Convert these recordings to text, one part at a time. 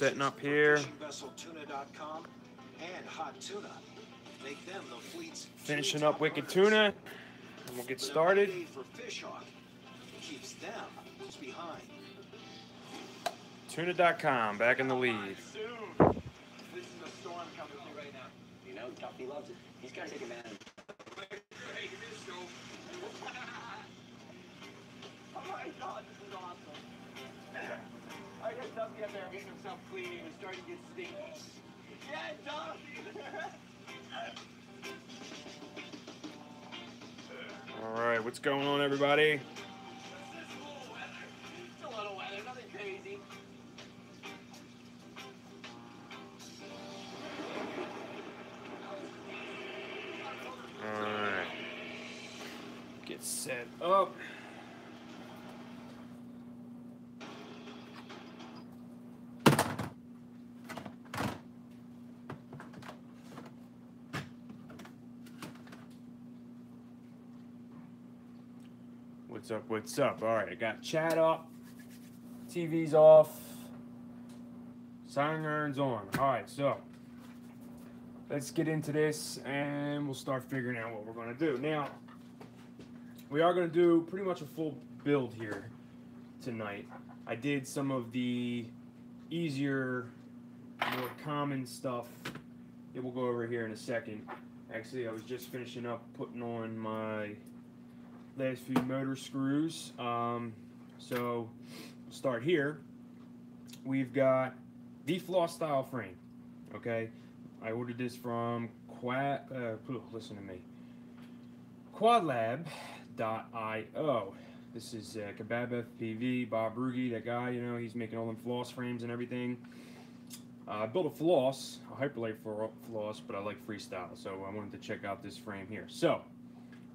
setting up here. Finishing up Wicked Tuna, and we'll get started. Tuna.com back in the lead. This is a storm coming through right now. You know, Duffy loves it. He's got to take advantage. Oh my God, this is awesome. I got Duffy up there getting himself clean and starting to get stinky. Yeah, Duffy! Alright, what's going on, everybody? It's a little weather, nothing crazy. Alright. Get set up. What's up, what's up? Alright, I got chat up. TV's off. Sounding iron's on. Alright, so let's get into this and we'll start figuring out what we're going to do. Now, we are going to do pretty much a full build here tonight. I did some of the easier, more common stuff that we'll go over here in a second. Actually, I was just finishing up putting on my last few motor screws. So we'll start here. We've got the FlosStyle frame. Okay, I ordered this from listen to me, quadlab.io. This is Kebab FPV, Bob Ruge, that guy, you know, he's making all them floss frames and everything. I built a floss, a hyperlite for floss, but I like freestyle, so I wanted to check out this frame here. So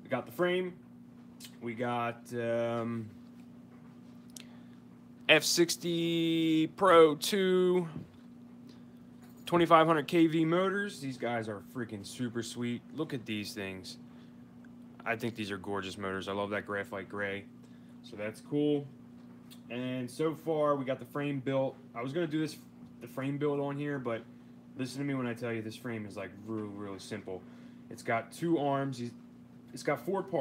we got the frame. We got F60 Pro 2 2500 kV motors. These guys are freaking super sweet. Look at these things. I think these are gorgeous motors. I love that graphite gray. So that's cool. And so far we got the frame built. I was gonna do the frame build on here, but listen to me when I tell you this frame is like really, really simple. It's got two arms. It's got 5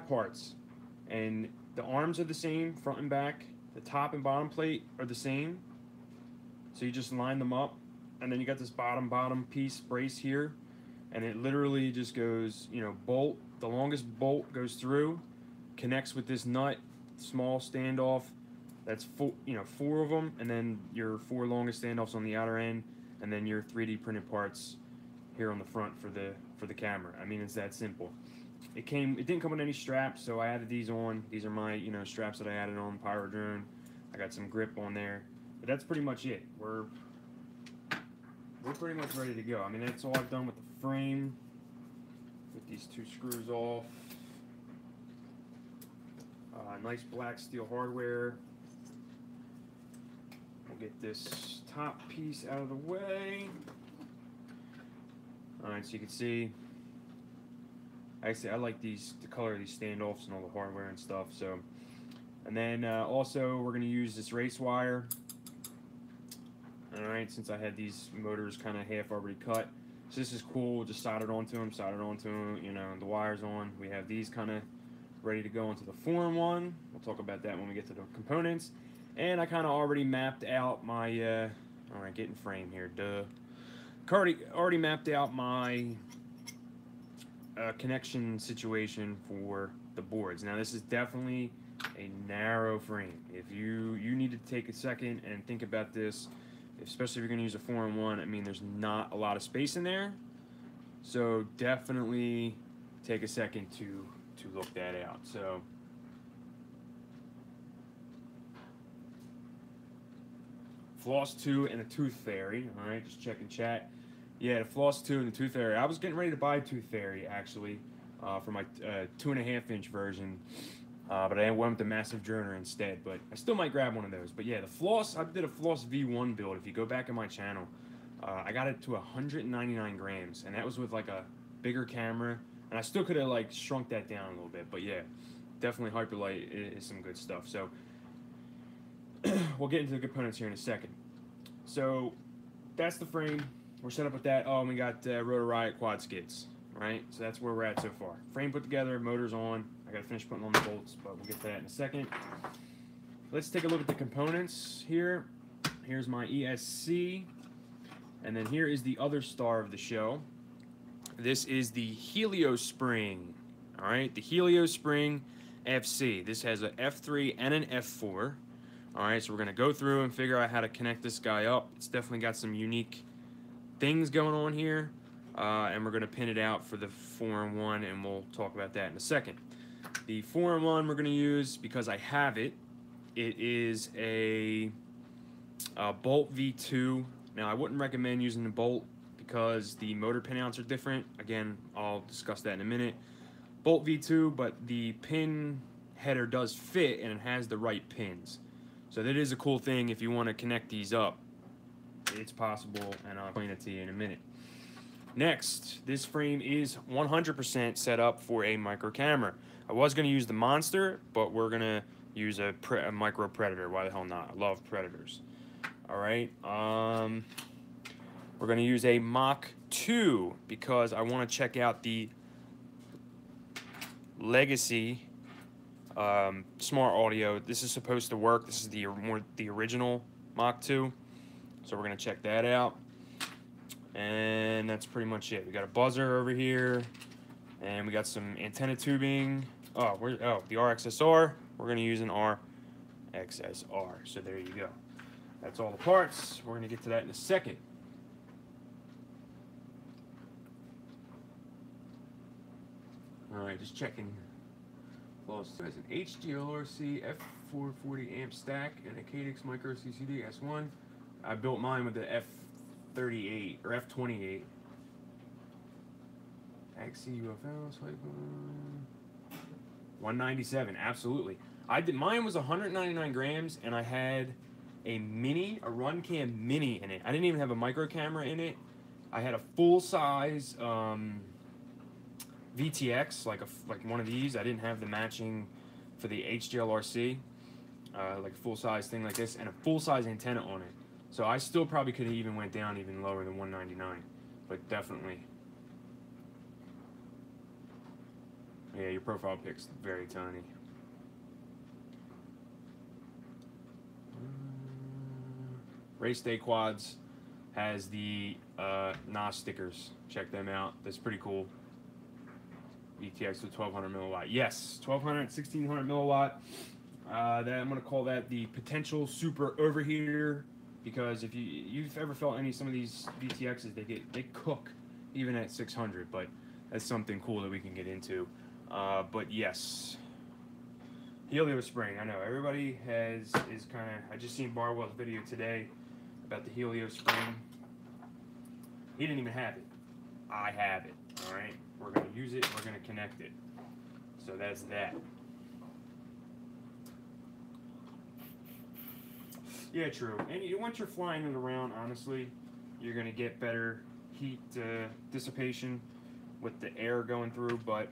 parts, and the arms are the same, front and back. The top and bottom plate are the same. So you just line them up, and then you got this bottom piece brace here, and it literally just goes, you know, bolt. The longest bolt goes through, connects with this nut, small standoff. That's 4 of them, and then your 4 longest standoffs on the outer end, and then your 3D printed parts here on the front for the camera. I mean, it's that simple. It didn't come with any straps, so I added these on. These are my, you know, straps that I added on Pyro Drone. I got some grip on there, but that's pretty much it. We're pretty much ready to go. I mean, that's all I've done with the frame. Get these 2 screws off. Nice black steel hardware. We'll get this top piece out of the way. All right, so you can see. Actually, I like the color of these standoffs and all the hardware and stuff. So, and then also we're going to use this race wire. All right, since I had these motors kind of half already cut, so this is cool. We'll just solder it onto them. You know, the wires on. We have these kind of ready to go into the form one. We'll talk about that when we get to the components. And I kind of already mapped out my. All right, getting frame here. Duh. Already mapped out my connection situation for the boards. Now this is definitely a narrow frame. If you need to take a second and think about this, especially if you're going to use a 4-in-1. I mean, there's not a lot of space in there, so definitely take a second to look that out. So Floss 2 and a Tooth Fairy. All right, just checking chat. Yeah, the Floss 2 and the Tooth Fairy. I was getting ready to buy Tooth Fairy, actually, for my 2.5-inch version, but I went with the massive droner instead. But I still might grab one of those. But yeah, the Floss, I did a Floss V1 build. If you go back in my channel, I got it to 199 grams, and that was with like a bigger camera. And I still could have like shrunk that down a little bit. But yeah, definitely Hyperlite is some good stuff. So we'll get into the components here in a second. So that's the frame. We're set up with that. Oh, and we got Rotor Riot quad skids, right? So that's where we're at so far. Frame put together, motors on. I gotta finish putting on the bolts, but we'll get to that in a second. Let's take a look at the components here. Here's my ESC, and then here is the other star of the show. This is the heliospring. All right, the heliospring FC. This has an F3 and an F4. All right, so we're gonna go through and figure out how to connect this guy up. It's definitely got some unique things going on here, and we're gonna pin it out for the 4-in-1, and we'll talk about that in a second. The 4-in-1 we're gonna use, because I have it. It is a Bolt V2. Now I wouldn't recommend using the Bolt because the motor pinouts are different. Again, I'll discuss that in a minute. Bolt V2, but the pin header does fit and it has the right pins. So that is a cool thing if you want to connect these up. It's possible, and I'll explain it to you in a minute. Next, this frame is 100% set up for a micro camera. I was going to use the Monster, but we're going to use a micro Predator. Why the hell not? I love Predators. All right. We're going to use a Mach 2 because I want to check out the Legacy Smart Audio. This is supposed to work. This is the original Mach 2. So we're going to check that out. And that's pretty much it. We got a buzzer over here. And we got some antenna tubing. Oh, the RXSR. We're going to use an RXSR. So there you go. That's all the parts. We're going to get to that in a second. Alright, just checking. Floss has an HDLRC F440 amp stack and a Cadix Micro CCD S1. I built mine with the F38 or F28. XC UFL 197, absolutely. I did mine was 199 grams, and I had a Runcam Mini in it. I didn't even have a micro camera in it. I had a full size VTX, like one of these. I didn't have the matching for the HDLRC, like a full size thing like this, and a full size antenna on it. So I still probably could have even went down even lower than 199, but definitely. Yeah, your profile pic's very tiny. Race Day Quads has the NOS stickers. Check them out. That's pretty cool. VTX with 1200 milliwatt. Yes, 1200, 1600 milliwatt. I'm gonna call that the potential super overheater, because if you've ever felt some of these VTXs, they cook even at 600. But that's something cool that we can get into. But yes, heliospring. I know everybody is kind of. I just seen Barwell's video today about the heliospring. He didn't even have it. I have it. All right. We're going to use it, we're going to connect it. So that's that. Yeah, true. And once you're flying it around, honestly, you're going to get better heat dissipation with the air going through, but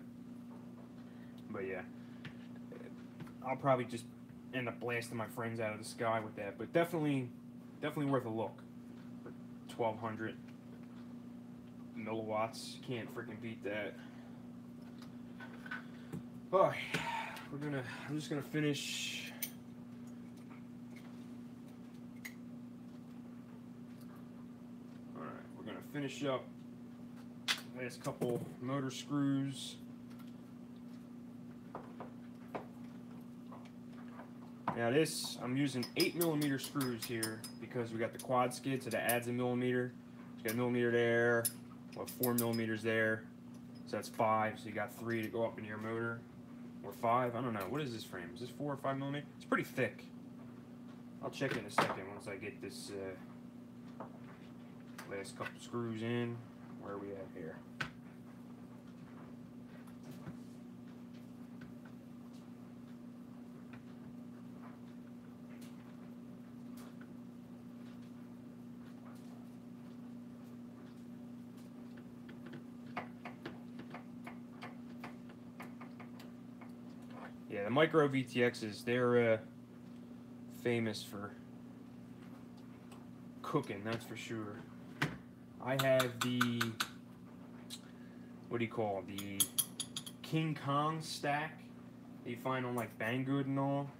yeah. I'll probably just end up blasting my friends out of the sky with that, but definitely worth a look. For 1200 milliwatts, can't freaking beat that. Alright, I'm just gonna finish. Alright, we're gonna finish up last couple motor screws. Now this, I'm using 8mm screws here because we got the quad skid, so that adds a millimeter. You got a millimeter there. 4mm there, so that's 5. So you got 3 to go up in your motor, or 5. I don't know. What is this frame? Is this 4 or 5mm? It's pretty thick. I'll check it in a second once I get this last couple screws in. Where are we at here? Yeah, the micro VTXs, they're famous for cooking, that's for sure. I have the, what do you call it? The King Kong stack that you find on like Banggood and all.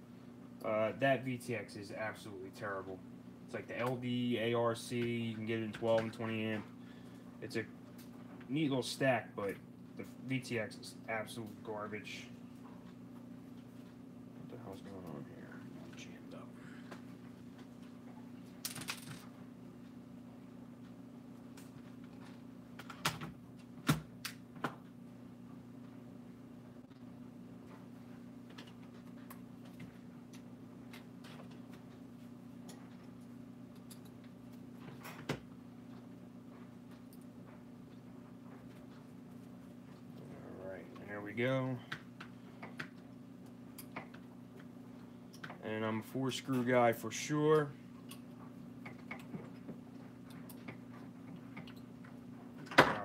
That VTX is absolutely terrible. It's like the LD ARC. You can get it in 12 and 20 amp. It's a neat little stack, but the VTX is absolute garbage. What the hell's going on here? I'm jammed up. There we go. And I'm a 4-screw guy for sure. All right.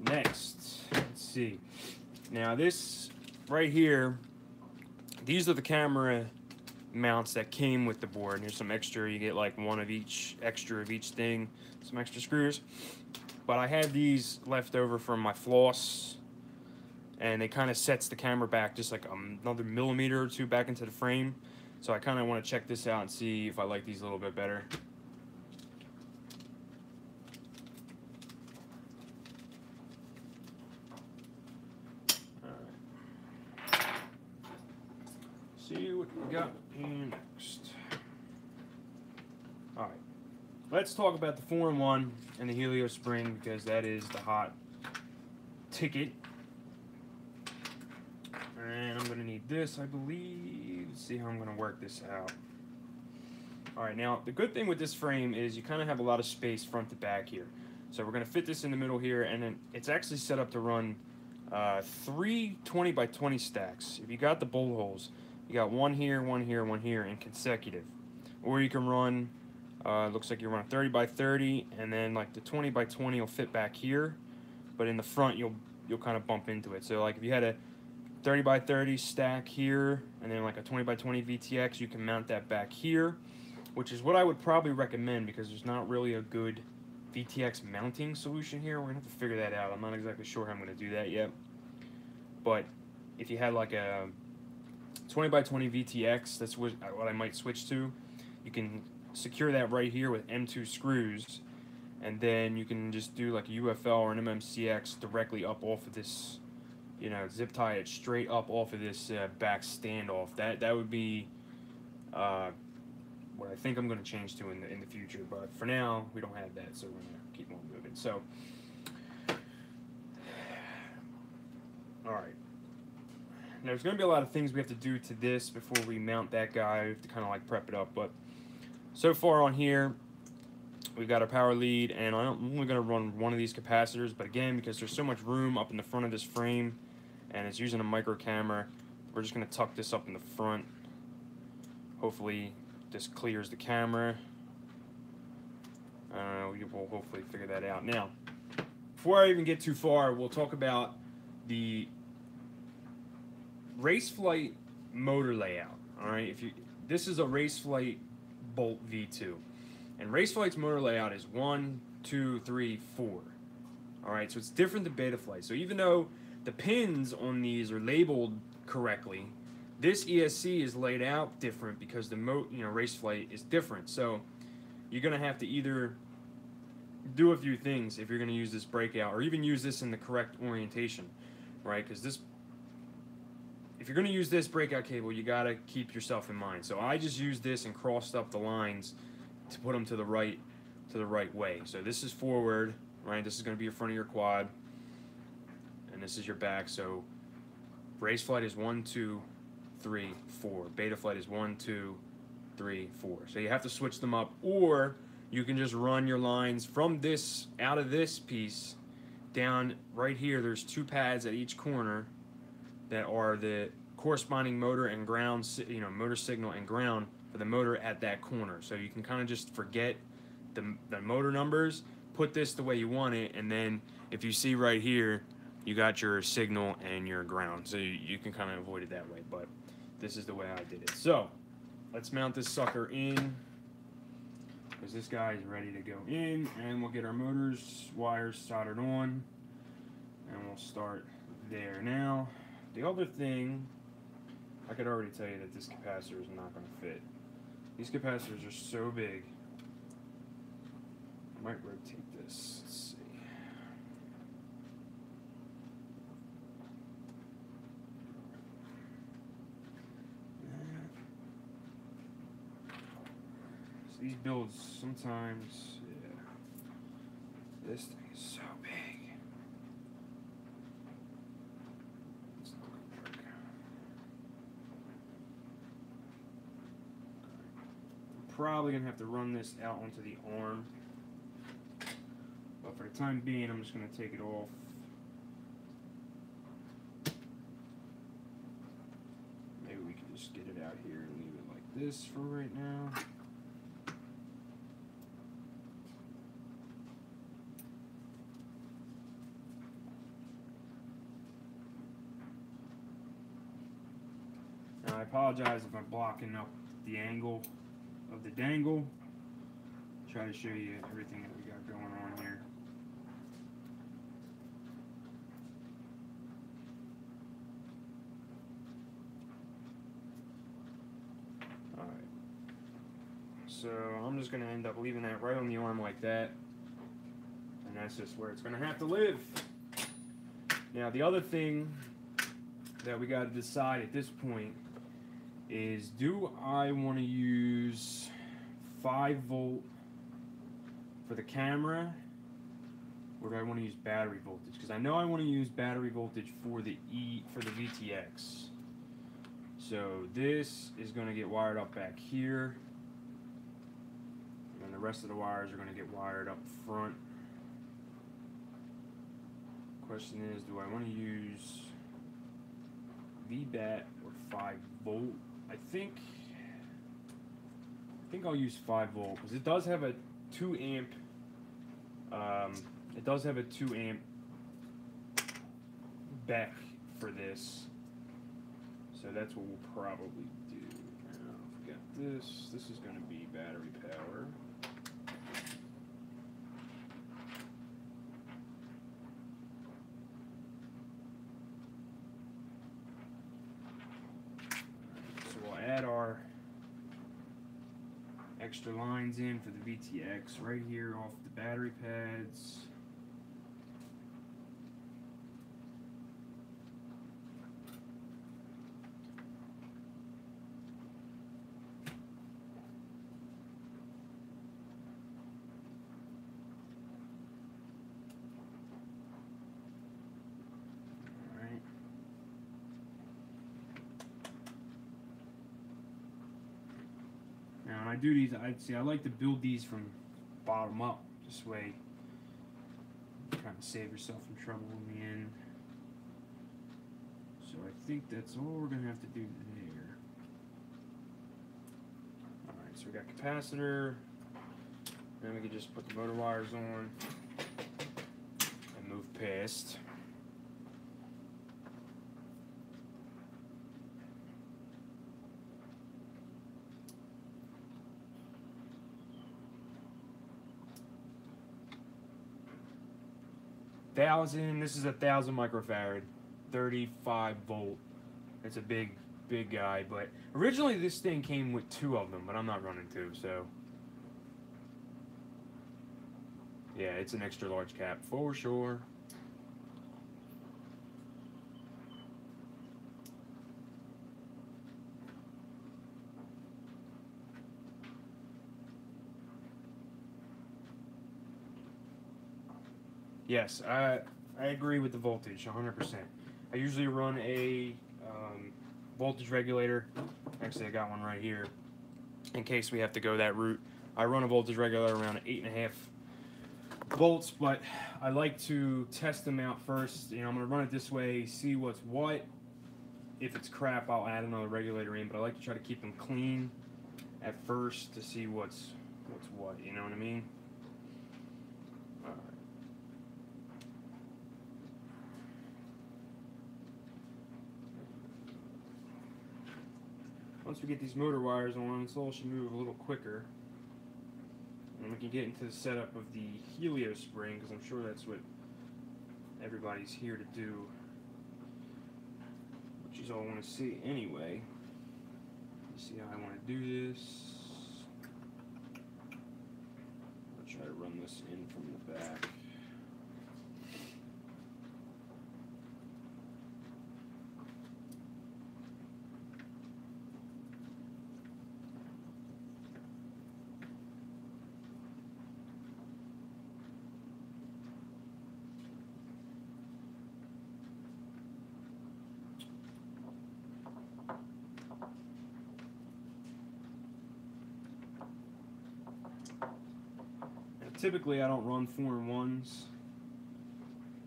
Next, let's see. Now this right here, these are the camera mounts that came with the board. And here's some extra. You get like one of each, extra of each thing, some extra screws. But I had these left over from my floss, and it kind of sets the camera back just like another millimeter or two back into the frame. So I kind of want to check this out and see if I like these a little bit better. All right. See what we got here next. All right. Let's talk about the 4-in-1 and the heliospring, because that is the hot ticket. And I'm going to need this, I believe. Let's see how I'm going to work this out. Alright, now the good thing with this frame is you kind of have a lot of space front to back here. So we're going to fit this in the middle here, and then it's actually set up to run 3 20 by 20 stacks. If you got the bolt holes, you got one here, one here, one here in consecutive. Or you can run... looks like you run a 30 by 30, and then like the 20 by 20 will fit back here, but in the front you'll kind of bump into it. So like if you had a 30 by 30 stack here, and then like a 20 by 20 VTX, you can mount that back here, which is what I would probably recommend, because there's not really a good VTX mounting solution here. We're gonna have to figure that out. I'm not exactly sure how I'm gonna do that yet. But if you had like a 20 by 20 VTX, that's what I might switch to. You can secure that right here with M2 screws, and then you can just do like a UFL or an MMCX directly up off of this, you know, zip tie it straight up off of this back standoff. That would be what I think I'm going to change to in the future, but for now we don't have that, so we're going to keep on moving. So all right, there's going to be a lot of things we have to do to this before we mount that guy. We have to kind of like prep it up, but so far on here, we've got our power lead, and I'm only going to run one of these capacitors, but again, because there's so much room up in the front of this frame, and it's using a micro camera, we're just going to tuck this up in the front. Hopefully, this clears the camera. We will hopefully figure that out. Now, before I even get too far, we'll talk about the Raceflight motor layout. All right, this is a Raceflight Bolt V2, and Raceflight's motor layout is 1, 2, 3, 4. All right, so it's different than Betaflight. So even though the pins on these are labeled correctly, this ESC is laid out different because the Raceflight is different. So you're gonna have to either do a few things if you're gonna use this breakout, or even use this in the correct orientation, right? Because if you're going to use this breakout cable, you got to keep yourself in mind. So I just used this and crossed up the lines to put them to the right way. So this is forward, right? This is going to be in front of your quad, and this is your back. So Raceflight is 1, 2, 3, 4. Betaflight is 1, 2, 3, 4. So you have to switch them up, or you can just run your lines from this out of this piece down right here. There's 2 pads at each corner that are the corresponding motor and ground, motor signal and ground for the motor at that corner. So you can kind of just forget the motor numbers, put this the way you want it, and then if you see right here, you got your signal and your ground. So you can kind of avoid it that way, but this is the way I did it. So let's mount this sucker in, because this guy is ready to go in, and we'll get our motors wires soldered on, and we'll start there. Now, the other thing, I could already tell you that this capacitor is not going to fit. These capacitors are so big. I might rotate this. Let's see. So these builds sometimes, yeah. This thing is so big. It's not going to work. I'm probably going to have to run this out onto the arm. But for the time being, I'm just going to take it off. Maybe we can just get it out here and leave it like this for right now. Now I apologize if I'm blocking up the angle of the dangle. Try to show you everything that we got going on here. Alright. So I'm just going to end up leaving that right on the arm like that. And that's just where it's going to have to live. Now the other thing that we got to decide at this point is, do I want to use 5-volt for the camera, or do I want to use battery voltage? Because I know I want to use battery voltage for the VTX. So this is going to get wired up back here, and the rest of the wires are going to get wired up front. Question is, do I want to use VBAT or 5-volt? I think I'll use 5-volt because it does have a 2 amp. It does have a 2 amp back for this, so that's what we'll probably do. Now, if we got this, this is going to be battery power. So we'll add our extra lines in for the VTX right here off the battery pads. Alright. Now, when I do these, I like to build these from bottom up. This way, kind of save yourself some trouble in the end. So I think that's all we're going to have to do there. Alright, so we got capacitor. Then we can just put the motor wires on and move past. This is 1,000 microfarad, 35-volt. It's a big guy, but originally this thing came with 2 of them, but I'm not running 2, so yeah, it's an extra large cap for sure. Yes, I agree with the voltage 100%. I usually run a voltage regulator. Actually, I got one right here in case we have to go that route. I run a voltage regulator around 8.5 volts, but I like to test them out first. You know, I'm going to run it this way, see what's what. If it's crap, I'll add another regulator in, but I like to try to keep them clean at first to see what's what, you know what I mean? once we get these motor wires on, this all should move a little quicker. And we can get into the setup of the heliospring, because I'm sure that's what everybody's here to do. Which you all want to see anyway. Let's see how I want to do this. I'll try to run this in from the back. Typically, I don't run 4-in-1s.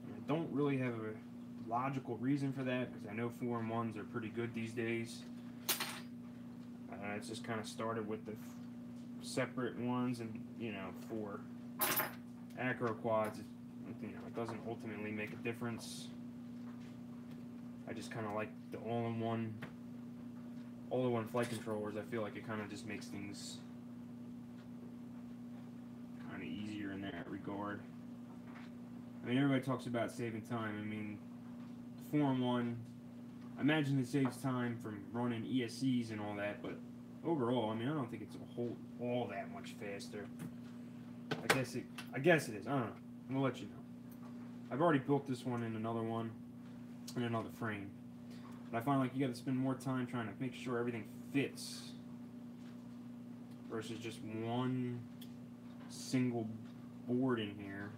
I don't really have a logical reason for that, because I know 4-in-1s are pretty good these days. It's just kind of started with the separate ones, and for acro quads, it doesn't ultimately make a difference. I just kind of like the all-in-one flight controllers. I feel like it kind of just makes things easier in that regard. I mean, everybody talks about saving time. I mean, 4-in-1, I imagine it saves time from running ESCs and all that, but overall, I mean, I don't think it's all that much faster. I guess it is. I don't know. I'm gonna let you know. I've already built this one in another one, in another frame, but I find like you got to spend more time trying to make sure everything fits versus just one single board in here.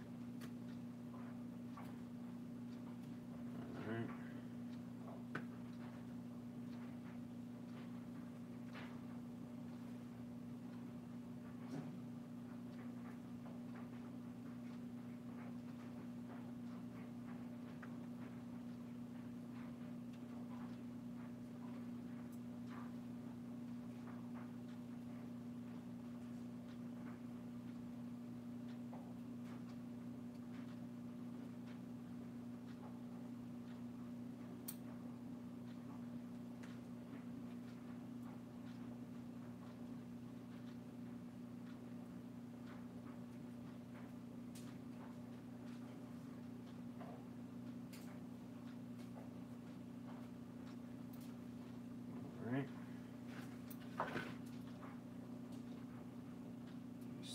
Alright.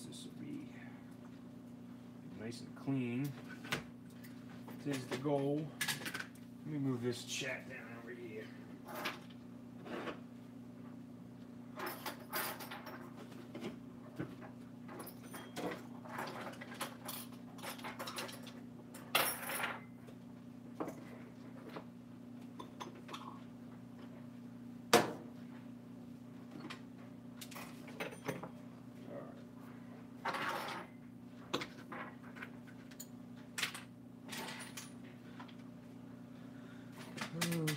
This will be nice and clean. This is the goal. Let me move this chat down over here. Okay.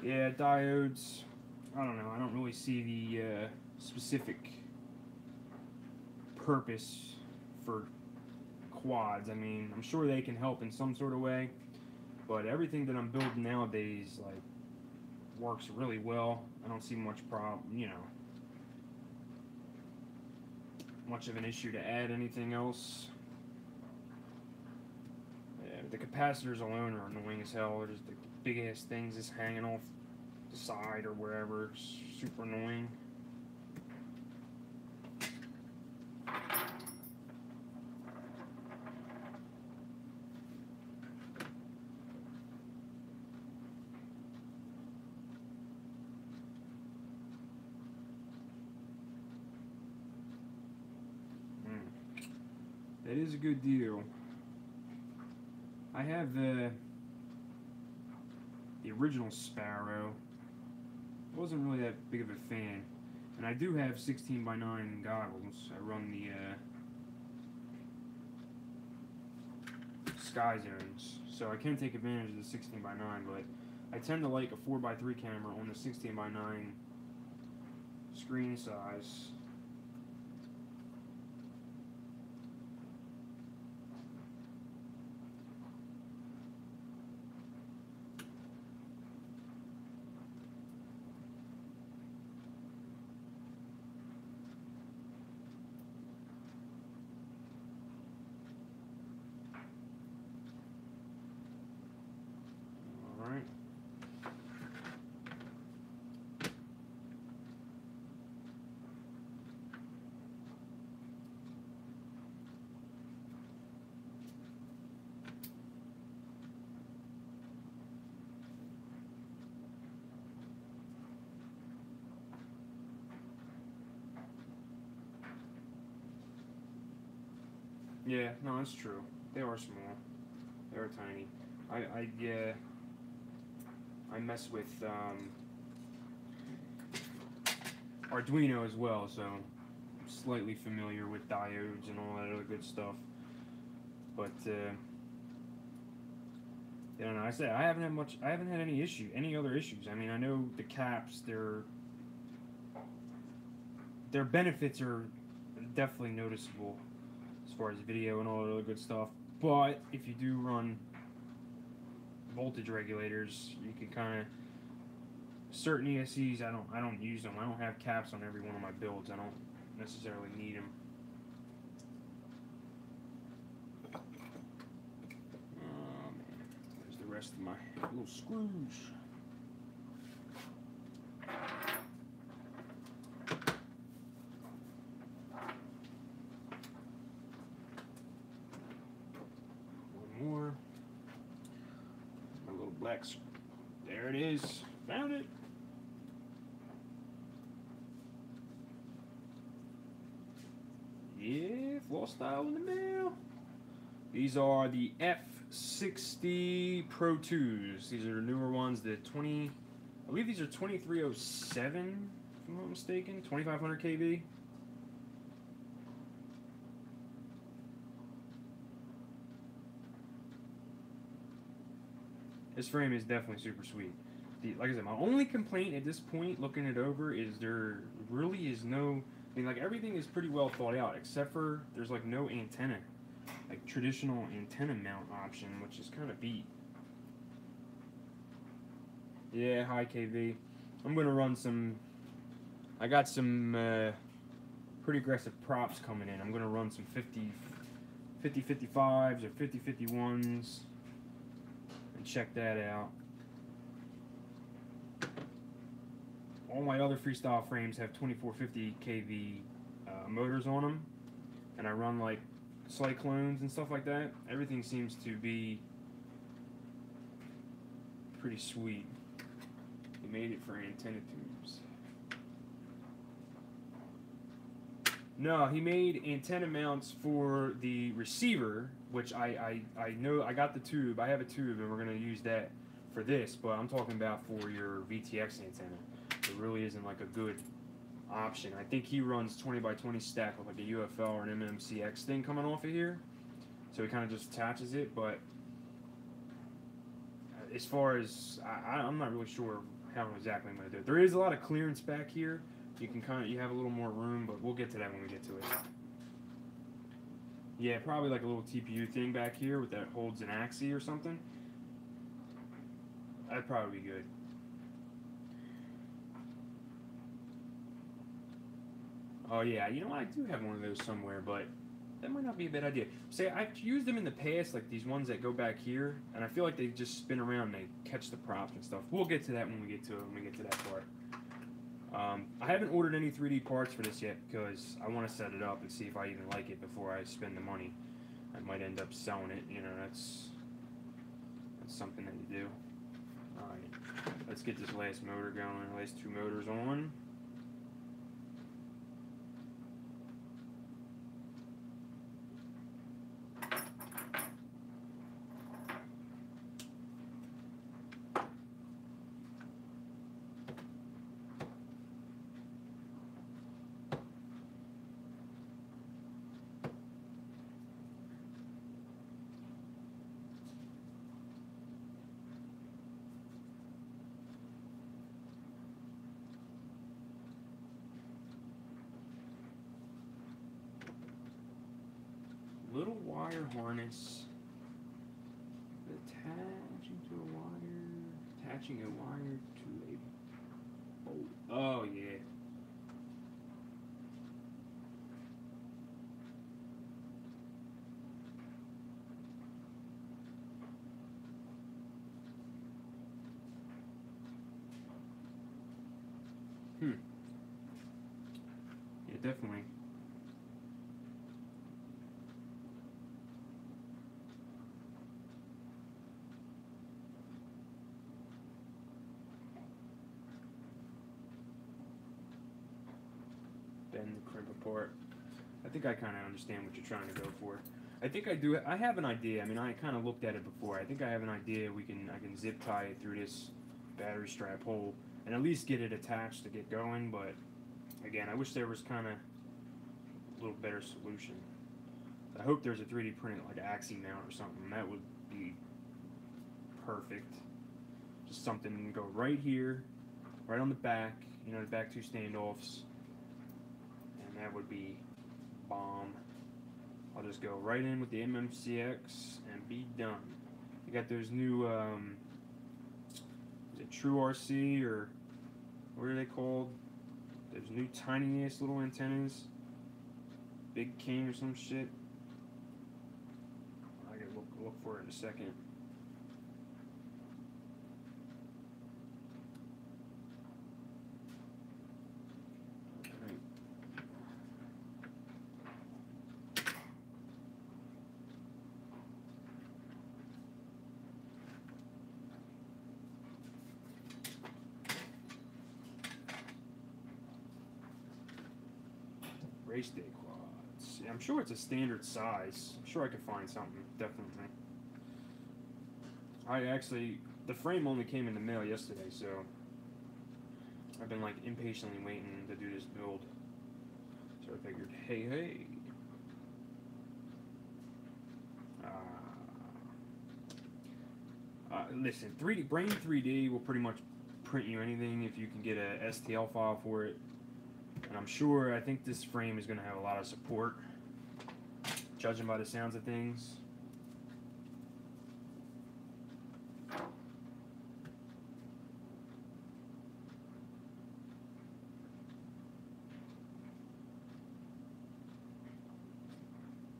Yeah, diodes. I don't know. I don't really see the specific purpose for quads. I mean, I'm sure they can help in some sort of way, but everything that I'm building nowadays, like, works really well. I don't see much problem, much of an issue to add anything else. Yeah, the capacitors alone are annoying as hell. They're just the big ass things just hanging off the side or wherever. It's super annoying. That is a good deal. I have the original Sparrow. I wasn't really that big of a fan. And I do have 16:9 goggles. I run the Sky Zones, so I can take advantage of the 16:9, but I tend to like a 4:3 camera on the 16:9 screen size. All right. Yeah, no, it's true. They are small. They are tiny. Yeah, I mess with Arduino as well, so I'm slightly familiar with diodes and all that other good stuff. But I don't know. I said I haven't had any other issues. I mean, I know the caps, their benefits are definitely noticeable as far as video and all that other good stuff. But if you do run voltage regulators, you can kind of certain ESCs. I don't use them. I don't have caps on every one of my builds. I don't necessarily need them. Oh man, there's the rest of my little screws. One more. My little black. There it is. Found it. Yeah, FlosStyle in the mail. These are the F60 Pro 2s. These are the newer ones. The 20, I believe these are 2307, if I'm not mistaken. 2500 kV. This frame is definitely super sweet. Like I said, my only complaint at this point, looking it over, is there really is no. I mean, like everything is pretty well thought out, except for there's like no antenna, like traditional antenna mount option, which is kind of beat. Yeah, high kV. I'm gonna run some. I got some pretty aggressive props coming in. I'm gonna run some 50-55s or 50-51s. Check that out. All my other freestyle frames have 2450 kV motors on them, and I run like cyclones and stuff like that. Everything seems to be pretty sweet. He made it for antenna tubes. No, he made antenna mounts for the receiver, which I know. I got the tube. I have a tube, and we're going to use that for this, but I'm talking about for your VTX antenna. It really isn't like a good option. I think he runs 20x20 stack with like a UFL or an MMCX thing coming off of here, so he kind of just attaches it. But as far as I'm not really sure how exactly I'm going to do it. There is a lot of clearance back here. You can you have a little more room, but we'll get to that when we get to it. Yeah, probably like a little TPU thing back here with that holds an axis or something. That'd probably be good. Oh yeah, you know what? I do have one of those somewhere, but that might not be a bad idea. Say, I've used them in the past, like these ones that go back here, and I feel like they just spin around and they catch the props and stuff. We'll get to that when we get to it, when we get to that part. I haven't ordered any 3D parts for this yet because I want to set it up and see if I even like it before I spend the money. I might end up selling it, you know, that's something that you do. Alright, let's get this last motor going, last two motors on. Little wire harness. Attaching to a wire. Attaching a wire to a bolt. Oh, yeah. Yeah, definitely. Bend the crimp apart. I think I kind of understand what you're trying to go for. I think I do. I have an idea. I mean, I kind of looked at it before. I think I have an idea. I can zip tie it through this battery strap hole and at least get it attached to get going. But again, I wish there was kind of a little better solution. I hope there's a 3D printed like axis mount or something. That would be perfect. Just something to go right here, right on the back. You know, the back two standoffs, and that would be bomb. I'll just go right in with the MMCX and be done. You got those new, is it True RC or what are they called? Those new tiniest little antennas. Big King or some shit. I gotta look for it in a second. Race day quads. Yeah, I'm sure it's a standard size. I'm sure I could find something, definitely. The frame only came in the mail yesterday, so I've been like impatiently waiting to do this build. So I figured, hey. Listen, Brain 3D will pretty much print you anything if you can get a STL file for it. And I think this frame is going to have a lot of support, judging by the sounds of things.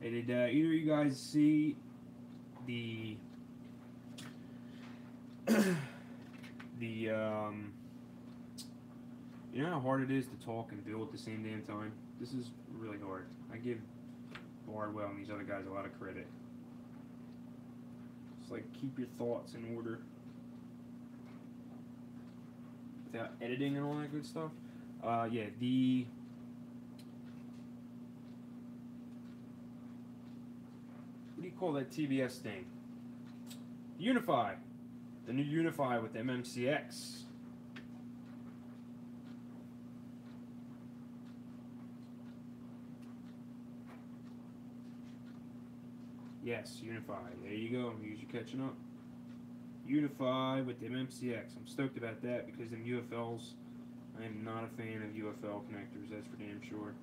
Hey, did either of you guys see the you know how hard it is to talk and build at the same damn time? This is really hard. I give Bardwell and these other guys a lot of credit. It's like, keep your thoughts in order without editing and all that good stuff. Yeah, what do you call that TBS thing? Unify. The new Unify with MMCX. Yes, Unify. There you go. You're catching up. Unify with MMCX. I'm stoked about that because them UFLs, I am not a fan of UFL connectors, that's for damn sure.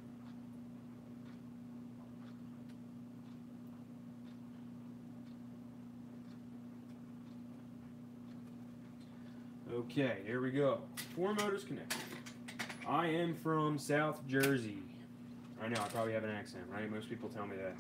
Okay, here we go. 4 motors connected. I am from South Jersey. I know, I probably have an accent, right? Most people tell me that.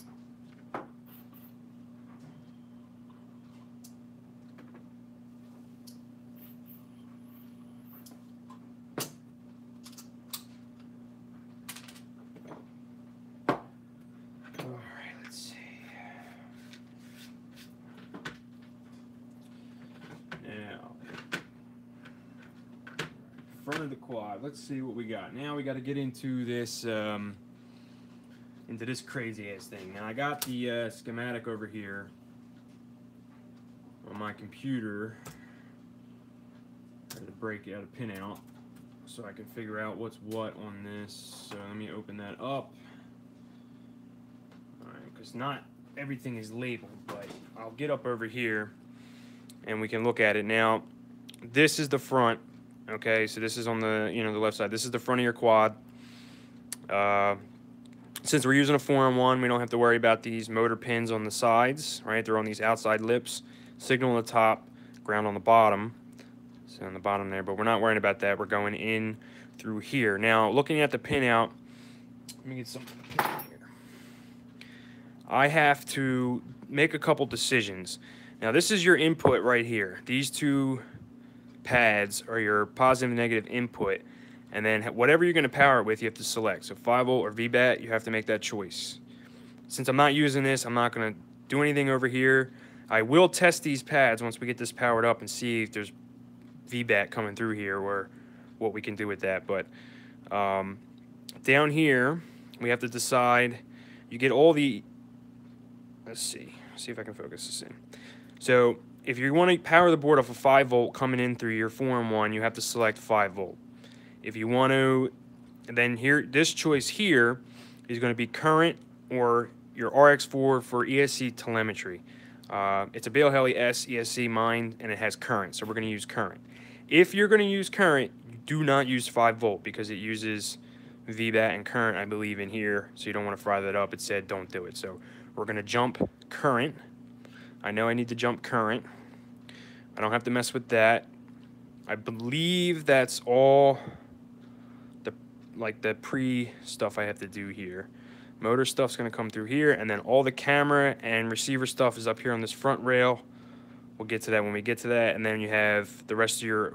Front of the quad. Let's see what we got. Now we got to get into this crazy ass thing. Now I got the schematic over here on my computer. I had to break out a pin out so I can figure out what's what on this. So let me open that up. Alright, because not everything is labeled, but I'll get up over here and we can look at it. Now, this is the front. Okay, so this is on the the left side. This is the front of your quad. Since we're using a 4-in-1, we don't have to worry about these motor pins on the sides, right? They're on these outside lips. Signal on the top, ground on the bottom. So on the bottom there, but we're not worrying about that. We're going in through here. Now, looking at the pinout, let me get some pin here. I have to make a couple decisions. Now, this is your input right here. These two pads are your positive and negative input. And then whatever you're going to power it with, you have to select. So 5-volt or VBAT, you have to make that choice. Since I'm not using this, I'm not going to do anything over here. I will test these pads once we get this powered up and see if there's VBAT coming through here or what we can do with that. But down here, we have to decide. You get all the, let's see if I can focus this in. So if you want to power the board off a 5-volt coming in through your 4-in-1, you have to select 5-volt. If you want to, and then here, this choice here is going to be current or your RX4 for ESC telemetry. It's a Bale Heli S ESC mine, and it has current, so we're going to use current. If you're going to use current, you do not use 5-volt because it uses VBAT and current, I believe, in here, so you don't want to fry that up. It said don't do it. So we're going to jump current. I know I need to jump current. I don't have to mess with that. I believe that's all the pre stuff I have to do here. Motor stuff's going to come through here, and then all the camera and receiver stuff is up here on this front rail. We'll get to that when we get to that. And then you have the rest of your,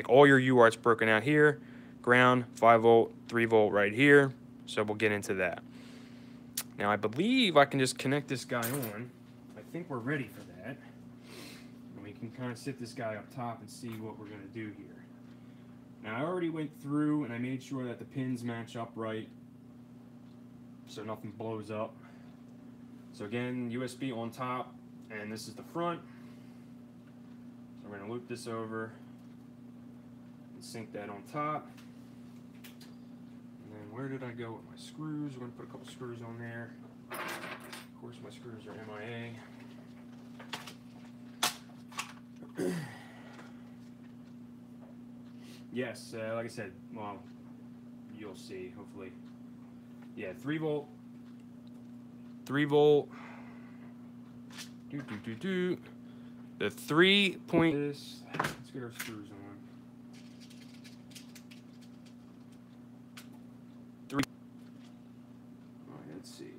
all your UARTs broken out here. Ground, 5-volt, 3-volt right here. So we'll get into that. Now I believe I can just connect this guy on. I think we're ready for that. And we can kind of sit this guy up top and see what we're going to do here. Now I already went through and I made sure that the pins match up right, so nothing blows up. So again, USB on top, and this is the front. So we're going to loop this over and sink that on top. And then where did I go with my screws? We're going to put a couple screws on there. Of course my screws are MIA. Yes, like I said, well, you'll see, hopefully. Yeah, 3-volt. 3-volt. The 3-point. Let's get our screws on. 3. All right, let's see.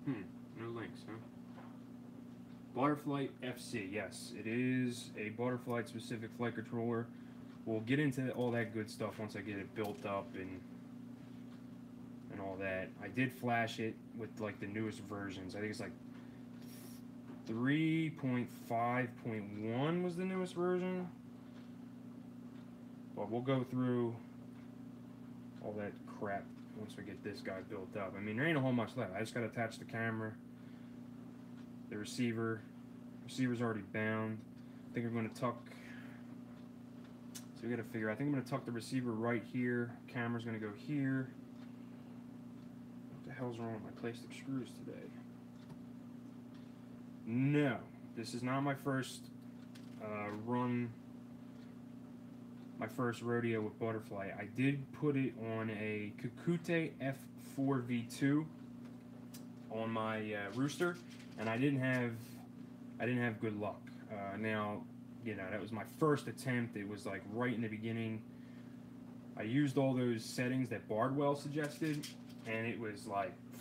No links, huh? Butterfly FC, yes, it is a Butterfly specific flight controller. We'll get into all that good stuff once I get it built up and all that. I did flash it with the newest versions. I think it's 3.5.1 was the newest version. But we'll go through all that crap once we get this guy built up. I mean, there ain't a whole much left. I just got to attach the camera, the receiver's already bound. I think I'm going to tuck, so we got to figure, I think I'm going to tuck the receiver right here. Camera's going to go here. What the hell's wrong with my plastic screws today? No, this is not my first my first rodeo with Butterfly. I did put it on a Kukute F4 V2 on my rooster, and I didn't have good luck. Now, that was my first attempt. It was right in the beginning. I used all those settings that Bardwell suggested, and it was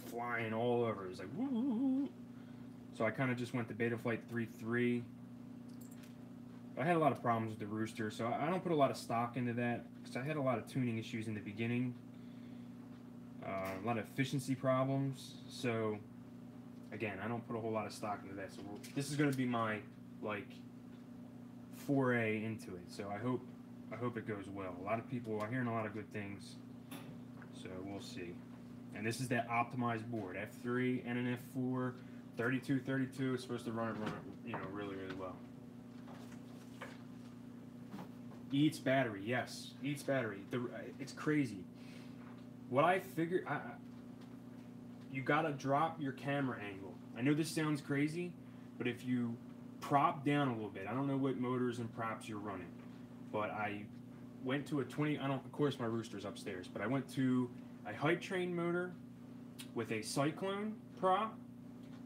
flying all over. It was woo. So I kind of just went to Betaflight 3.3. I had a lot of problems with the rooster, so I don't put a lot of stock into that because I had a lot of tuning issues in the beginning, a lot of efficiency problems. So again, I don't put a whole lot of stock into that. So this is going to be my foray into it. So I hope it goes well. A lot of people are hearing a lot of good things, so we'll see. And this is that optimized board, F3 and an F4, 3232. It's supposed to run it, really, really well. Eats battery, yes, eats battery. It's crazy. What I figured, you gotta drop your camera angle. I know this sounds crazy, but if you prop down a little bit, I don't know what motors and props you're running, but I went to a 20. I don't. Of course, my rooster's upstairs, but I went to a height train motor with a cyclone prop,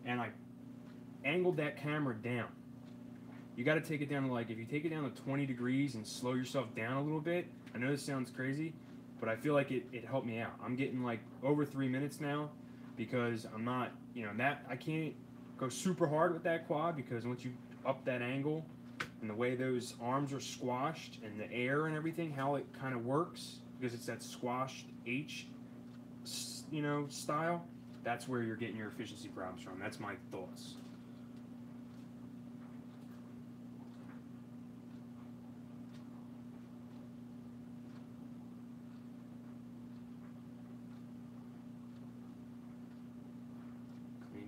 and I angled that camera down. You got to take it down to, like, if you take it down to 20 degrees and slow yourself down a little bit. I know this sounds crazy, but I feel like it helped me out. I'm getting like over 3 minutes now because I'm not, that I can't go super hard with that quad, because once you up that angle and the way those arms are squashed and the air and everything, how it kind of works, because it's that squashed H, style, that's where you're getting your efficiency problems from. That's my thoughts.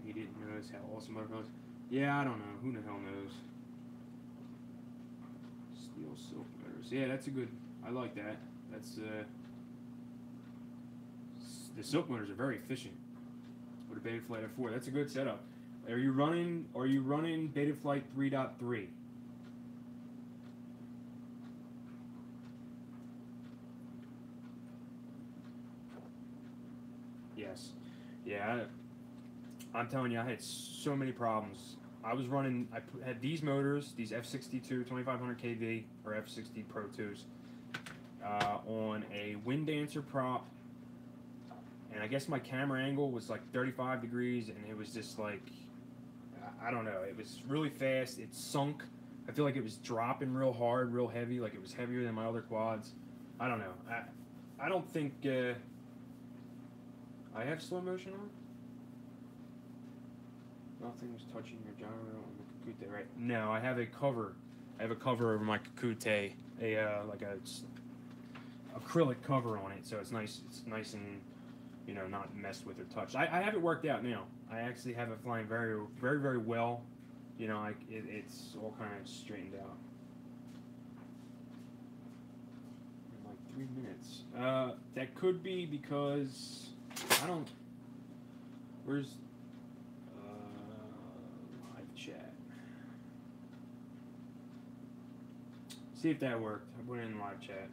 He didn't notice how awesome it was. Yeah, I don't know. Who the hell knows? Steel silk motors. Yeah, that's a good. I like that. That's the silk motors are very efficient with a Betaflight F4. That's a good setup. Are you running Betaflight 3.3? Yes. Yeah. I'm telling you, I had so many problems. I had these motors, these F62 2500 kV or F60 Pro 2s, on a wind dancer prop, and I guess my camera angle was like 35 degrees, and it was just like, I don't know, it was really fast. It sunk. I feel like it was dropping real hard, real heavy, like it was heavier than my other quads. I don't know. I don't think I have slow motion on. Nothing's touching your gyro on the Kakute, right? No, I have a cover. I have a cover over my Kakute, like a acrylic cover on it, so it's nice. It's nice and not messed with or touched. I have it worked out now. I actually have it flying very, very, very well. It's all kind of straightened out. In like 3 minutes. That could be because I don't. Where's live chat? See if that worked. I put it in live chat.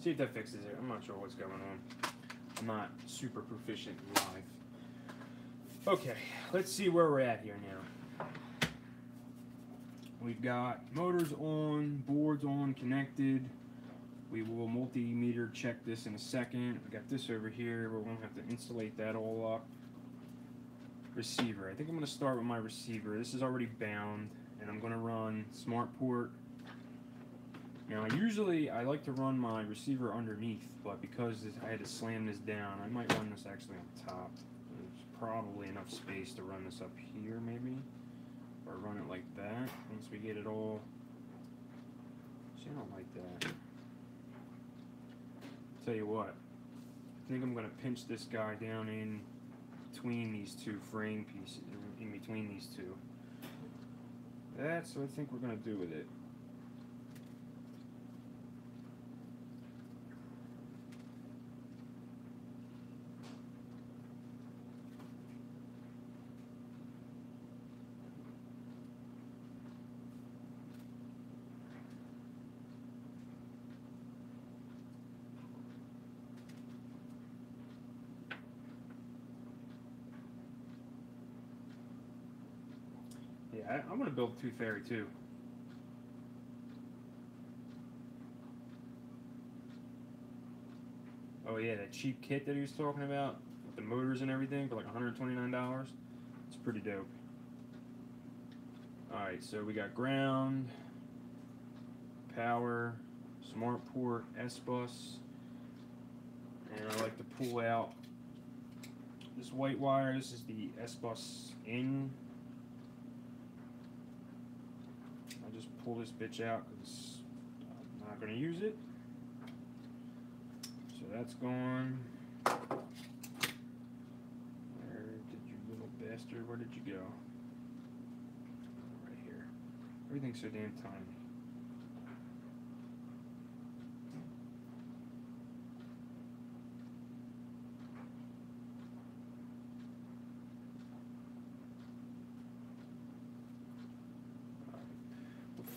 See if that fixes it. I'm not sure what's going on. I'm not super proficient in live. Okay, let's see where we're at here now. We've got motors on, boards on, connected. We will multimeter check this in a second. We got this over here. We're going to have to insulate that all up. Receiver. I think I'm going to start with my receiver. This is already bound, and I'm going to run smart port. Now, I like to run my receiver underneath, but because I had to slam this down, I might run this actually on top. There's probably enough space to run this up here, maybe. Or run it like that, once we get it all. See, I don't like that. Tell you what, I think I'm going to pinch this guy down in between these two frame pieces, in between these two. That's what I think we're going to do with it. Yeah, I'm going to build a tooth fairy too. Oh yeah, that cheap kit that he was talking about, with the motors and everything, for like $129. It's pretty dope. Alright, so we got ground, power, smart port, S-bus, and I like to pull out this white wire. This is the S-bus in. I just pull this bitch out because I'm not going to use it. So that's gone. Where did you little bastard? Where did you go? Right here. Everything's so damn tiny.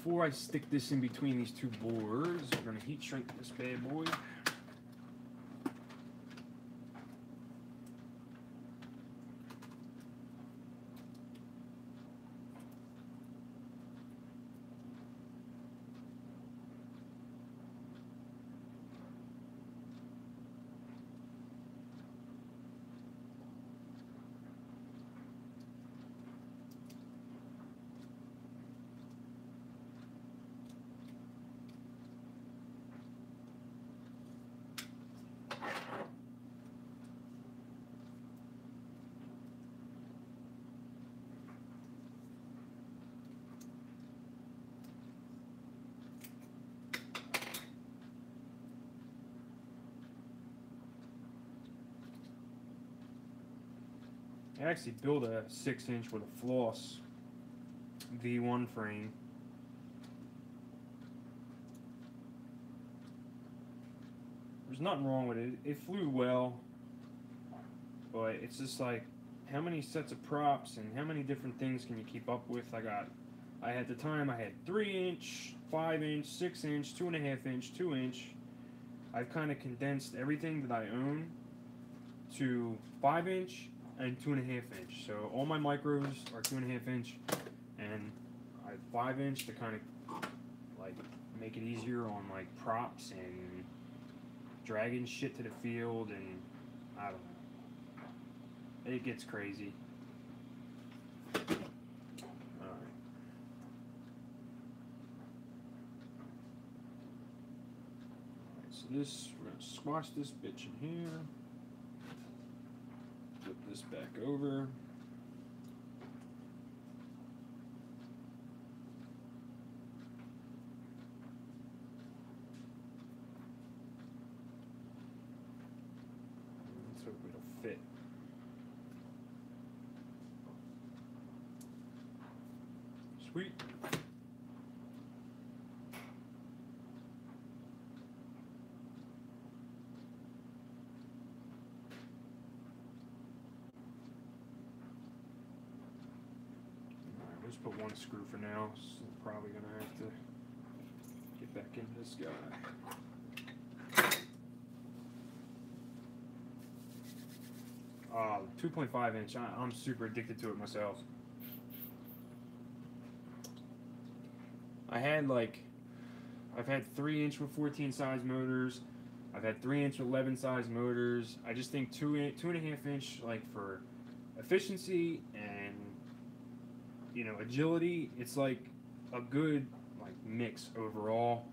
before I stick this in between these two boards, we're gonna heat shrink this bad boy. I actually built a 6-inch with a floss V1 frame. There's nothing wrong with it. It flew well, but it's just like, how many sets of props and how many different things can you keep up with? I had the time, I had 3-inch, 5-inch, 6-inch, 2.5-inch, 2-inch. I've kind of condensed everything that I own to 5-inch and 2.5-inch. So all my micros are 2.5-inch, and I have 5-inch to kind of like make it easier on like props and dragging shit to the field, and I don't know. It gets crazy. Alright. So this, we're gonna squash this bitch in here. Flip this back over. Let's hope it'll fit. Sweet. Just put one screw for now, so I'm probably gonna have to get back into this guy. 2.5-inch, I'm super addicted to it myself. I've had 3-inch with 14 size motors. I've had 3-inch with 11 size motors. I just think 2.5-inch, like, for efficiency and, you know, agility, it's like a good like mix overall.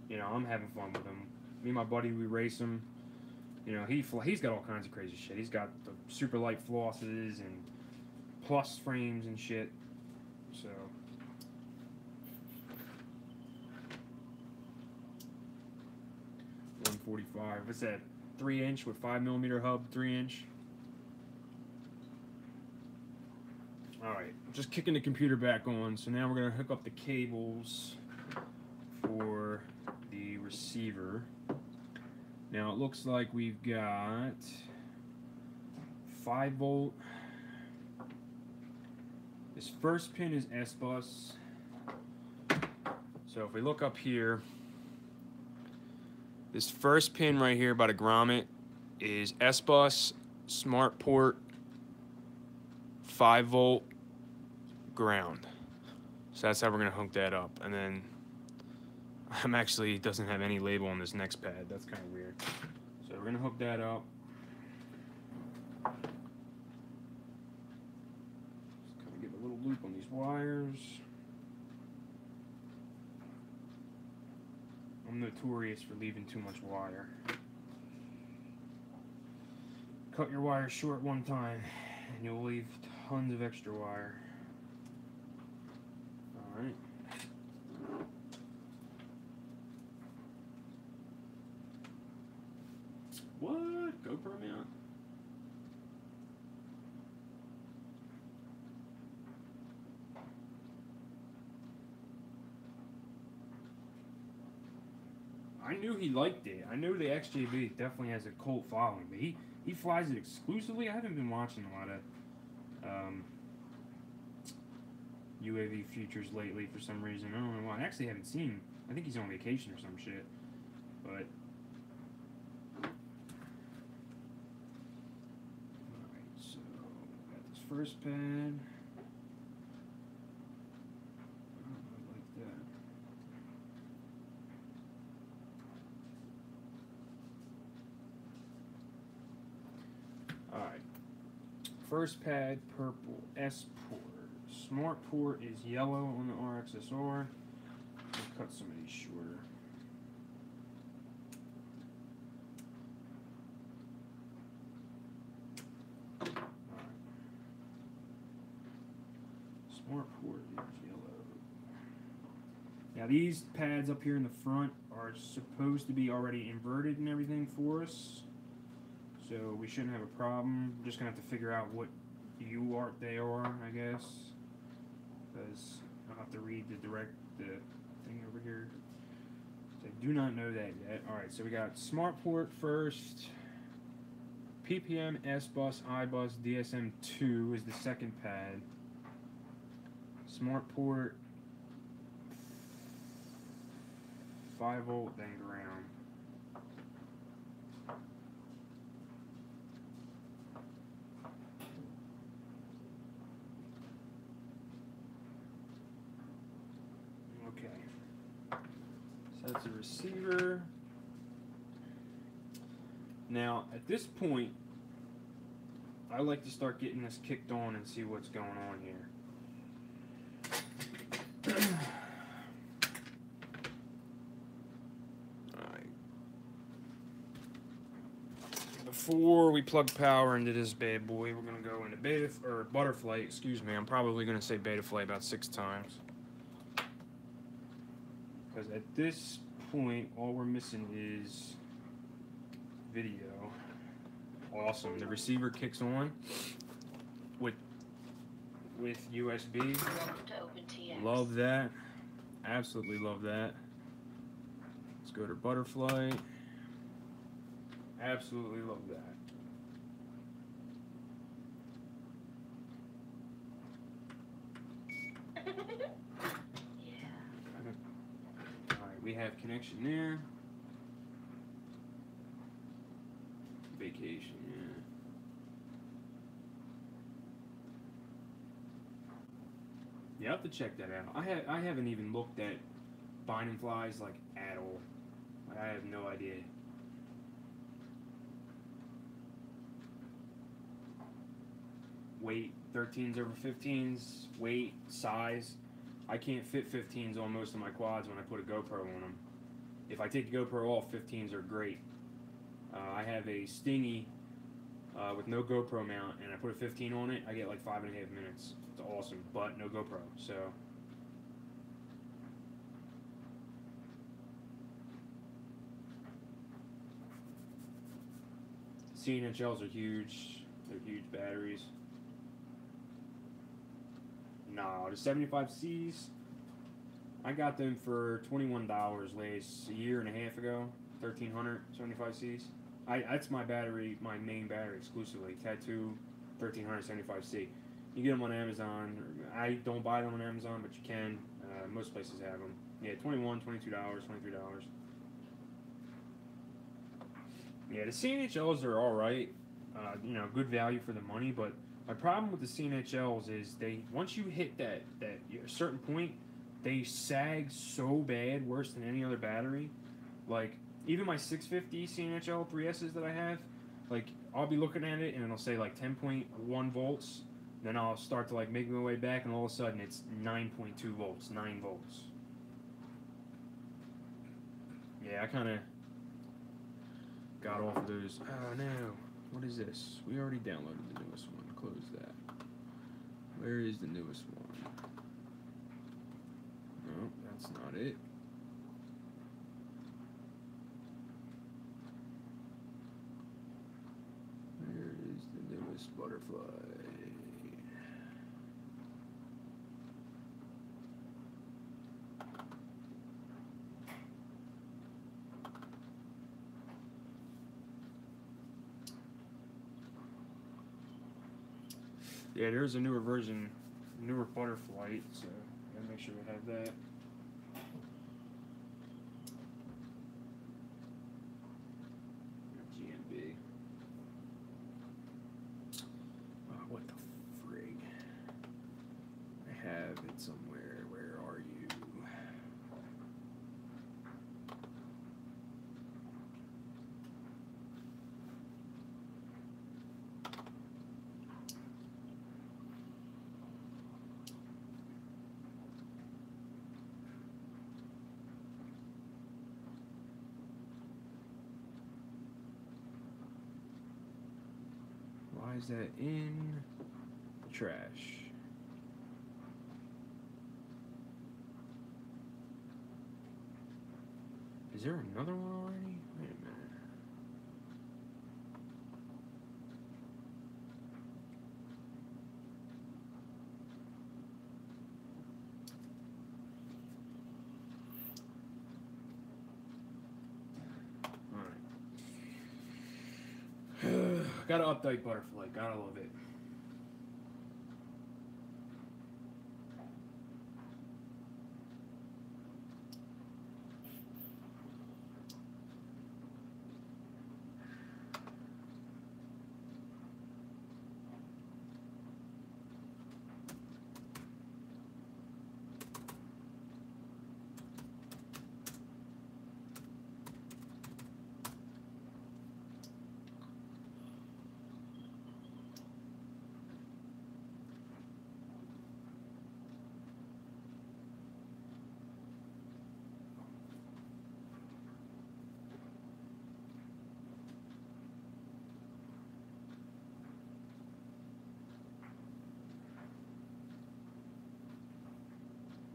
You know, I'm having fun with him. Me and my buddy, we race him. You know, he's got all kinds of crazy shit. He's got the super light flosses and plus frames and shit. So 145. What's that? 3-inch with 5mm hub, 3-inch. Alright, just kicking the computer back on, so now we're going to hook up the cables for the receiver. Now it looks like we've got 5-volt. This first pin is S-bus. So if we look up here, this first pin right here by the grommet is S-bus, smart port, 5-volt, ground. So that's how we're gonna hook that up. And then it doesn't have any label on this next pad. That's kind of weird. So we're gonna hook that up. Just kind of give a little loop on these wires. I'm notorious for leaving too much wire. Cut your wire short one time and you'll leave tons of extra wire. Alright. What? GoPro mount? I knew he liked it. I know the XJB definitely has a cult following, but he flies it exclusively. I haven't been watching a lot of UAV Futures lately for some reason. I don't know why. I actually haven't seen him. I think he's on vacation or some shit. But alright, so got this first pad. Like that. Alright. First pad, purple, S port. Smart port is yellow on the RXSR. I'll cut some of these shorter. Alright. Smart port is yellow. Now these pads up here in the front are supposed to be already inverted and everything for us. So we shouldn't have a problem. We're just gonna have to figure out what they are, I guess. Because I'll have to read the thing over here. So I do not know that yet. Alright, so we got smart port first. PPM, S bus, I bus, DSM2 is the second pad. Smart port 5 volt, then ground. That's a receiver. Now, at this point, I like to start getting this kicked on and see what's going on here. Alright. Before we plug power into this bad boy, we're going to go into butterfly, excuse me. I'm probably going to say betaflight about 6 times. Because at this point, all we're missing is video. Awesome. The receiver kicks on with USB. Love that. Absolutely love that. Let's go to butterfly. Absolutely love that. We have connection there. Vacation, yeah. Yeah, I'll have to check that out. I haven't even looked at binding flies like at all. Like, I have no idea. Weight, 13s over 15s, weight, size. I can't fit 15s on most of my quads when I put a GoPro on them. If I take the GoPro off, 15s are great. I have a Stingy with no GoPro mount, and I put a 15 on it, I get like 5.5 minutes. It's awesome, but no GoPro, so. CNHLs are huge. They're huge batteries. No, the 75Cs, I got them for $21 last a year and a half ago. 1,300 75Cs. That's my battery, my main battery exclusively. Tattoo 1,375C. You get them on Amazon. I don't buy them on Amazon, but you can. Most places have them. Yeah, $21, $22, $23. Yeah, the CNHLs are all right. You know, good value for the money, but my problem with the CNHLs is once you hit that certain point, they sag so bad, worse than any other battery. Like even my 650 CNHL 3Ss that I have, like I'll be looking at it and it'll say like 10.1 volts. Then I'll start to like make my way back, and all of a sudden it's 9.2 volts, 9 volts. Yeah, I kind of got off of those. Oh no, what is this? We already downloaded the newest one. Close that. Where is the newest one? No, that's not it. Where is the newest butterfly? Yeah, there's a newer version newer butterfly, so gotta make sure we have that. GMB. Oh, what the frig? I have it somewhere. Where are you? Why is that in the trash? Is there another one already? Wait a minute. Alright. Gotta update butterfly. Gotta love it.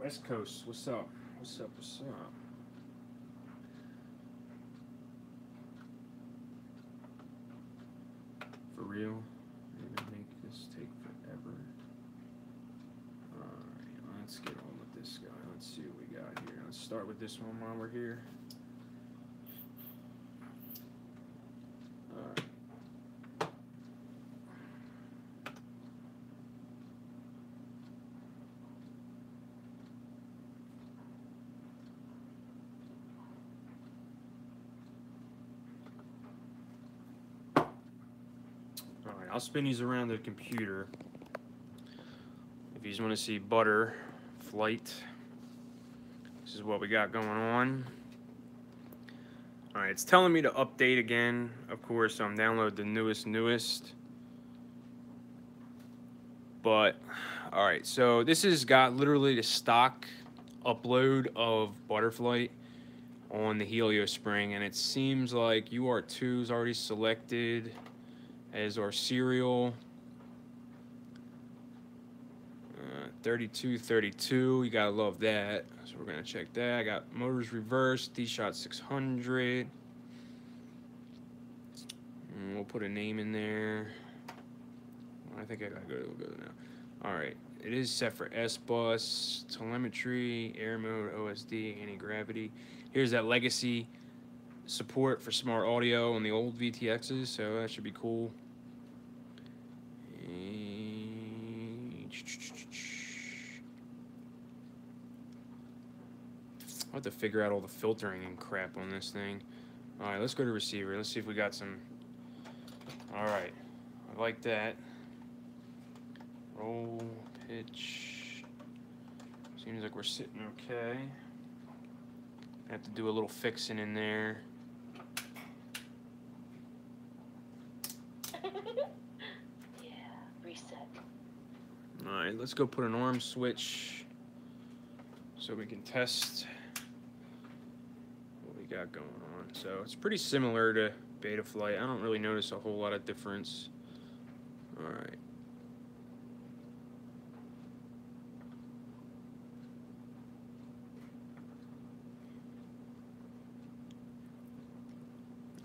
West Coast, what's up? What's up? What's up? For real? You're gonna make this take forever. Alright, let's get on with this guy. Let's see what we got here. Let's start with this one while we're here. Alright. Alright, I'll spin these around the computer. If you just want to see butter, flight, this is what we got going on. Alright, it's telling me to update again. Of course, I'm downloading the newest. But, alright, so this has got literally the stock upload of Butterflight on the heliospring, and it seems like UR2 is already selected as our serial. 3232, you gotta love that. So we're gonna check that. I got motors reversed, D-Shot 600. And we'll put a name in there. I think I gotta go now. Alright, it is set for S-Bus, telemetry, air mode, OSD, anti-gravity. Here's that legacy support for smart audio on the old VTXs, so that should be cool. I'll have to figure out all the filtering and crap on this thing. Alright, let's go to receiver. Let's see if we got some. Alright, I like that. Roll, pitch. Seems like we're sitting okay. I have to do a little fixing in there. Yeah, reset. Alright, let's go put an arm switch so we can test what we got going on. So it's pretty similar to Betaflight. I don't really notice a whole lot of difference. Alright.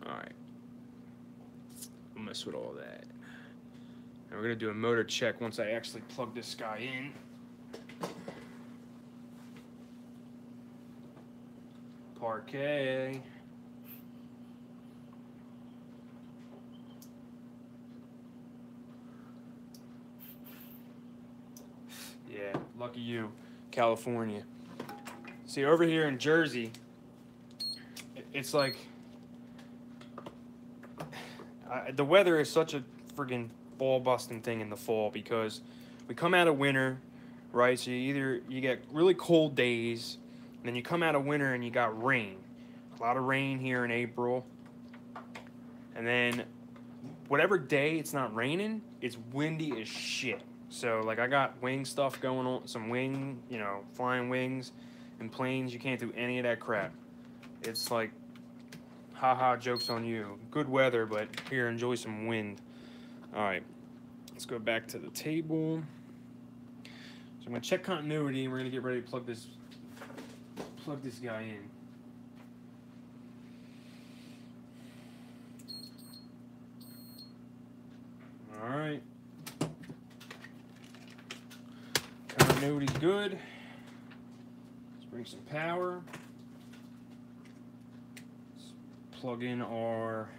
Alright. We'll mess with all that. And we're going to do a motor check once I actually plug this guy in. Parquet. Yeah, Lucky you, California. See, over here in Jersey, it's like the weather is such a friggin' ball busting thing in the fall because we come out of winter, right? So you get really cold days, and then you come out of winter and you got rain. A lot of rain here in April. And then whatever day it's not raining, it's windy as shit. So like I got wing stuff going on, some wing, flying wings and planes. You can't do any of that crap. It's like, haha, joke's on you. Good weather, but here, enjoy some wind. All right, let's go back to the table. So I'm gonna check continuity, and we're gonna get ready to plug this guy in. All right. Continuity's good. Let's bring some power. Let's plug in our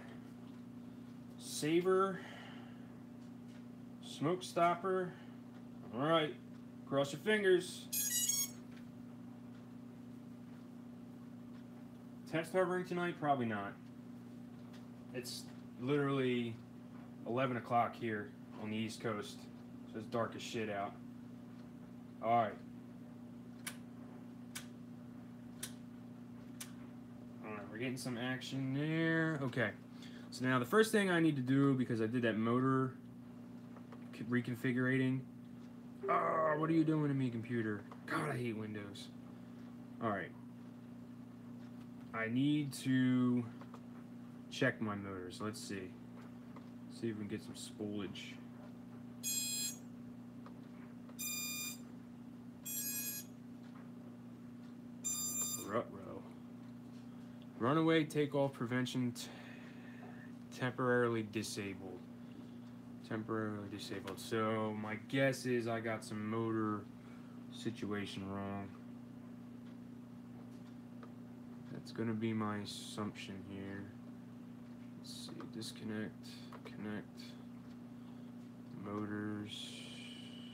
saver, smoke stopper. All right. Cross your fingers. Test hovering tonight? Probably not. It's literally 11 o'clock here on the East Coast, so it's dark as shit out. All right. All right, we're getting some action there. Okay. So now the first thing I need to do, because I did that motor reconfigurating. Oh, what are you doing to me, computer? God, I hate Windows. All right. I need to check my motors. Let's see. See if we can get some spoolage. Ruh-roh. Runaway takeoff prevention temporarily disabled. Temporarily disabled. So my guess is I got some motor situation wrong. That's gonna be my assumption here. Let's see. Disconnect. Connect. Motors.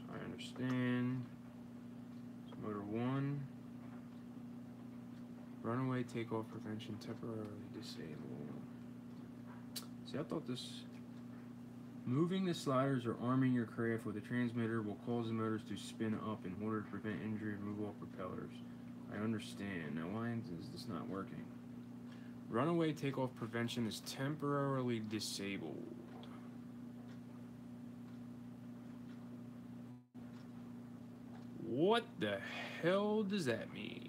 I understand. So motor 1. Runaway takeoff prevention temporarily disabled. See, I thought this. Moving the sliders or arming your craft with a transmitter will cause the motors to spin up in order to prevent injury and move off propellers. I understand. Now, why is this not working? Runaway takeoff prevention is temporarily disabled. What the hell does that mean?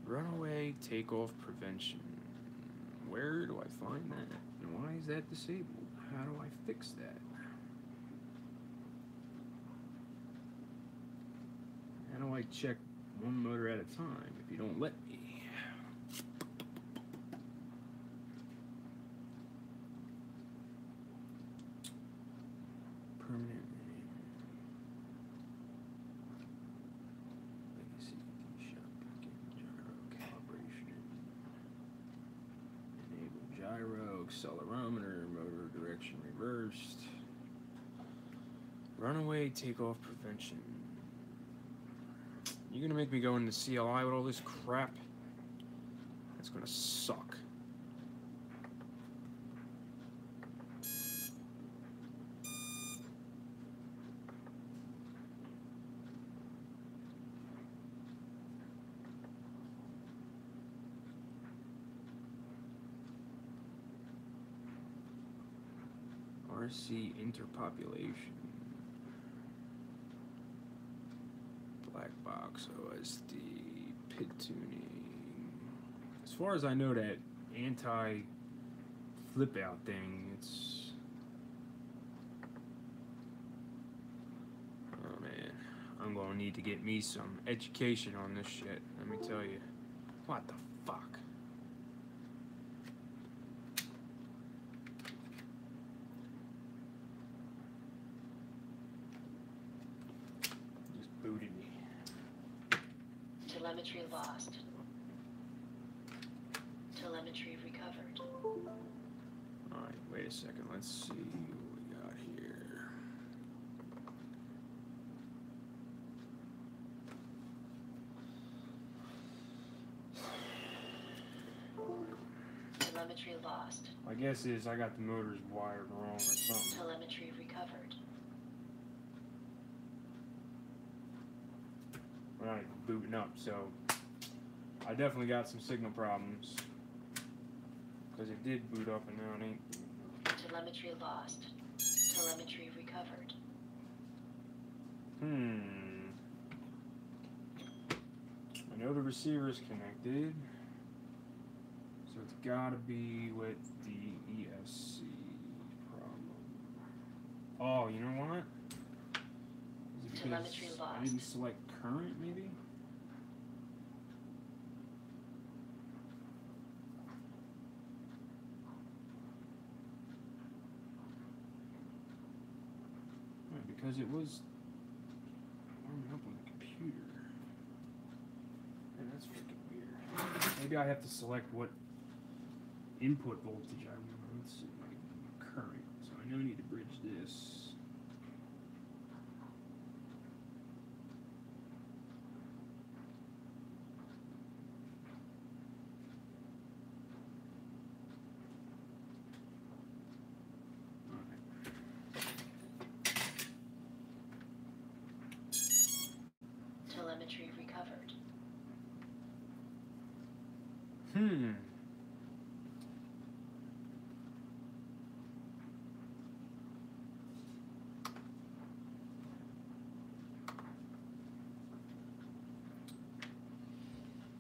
Runaway takeoff prevention. Where do I find that? And why is that disabled? How do I fix that? How do I check one motor at a time if you don't let me? Permanent name. Legacy shop picking gyro calibration. Enable gyro, accelerometer, motor direction reversed. Runaway takeoff prevention. You're gonna make me go into CLI with all this crap? That's gonna suck. RC interpopulation. Black box OSD pit tuning. As far as I know, that anti flip out thing, it's, oh man, I'm gonna need to get me some education on this shit, let me tell you. What the fuck? Booted me. Telemetry lost. Telemetry recovered. Alright, wait a second. Let's see what we got here. Telemetry lost. My guess is I got the motors wired wrong or something. Telemetry recovered. We're not even booting up, so I definitely got some signal problems. Because it did boot up and now it ain't. Telemetry lost. Telemetry recovered. I know the receiver is connected. So it's gotta be with the ESC problem. Oh, you know what? Is it because Telemetry lost. I didn't select current, maybe? Right, because it was warming up on the computer. Man, that's freaking weird. Maybe I have to select what input voltage I want. Let's see, like current. So I know I need to bridge this. Telemetry recovered.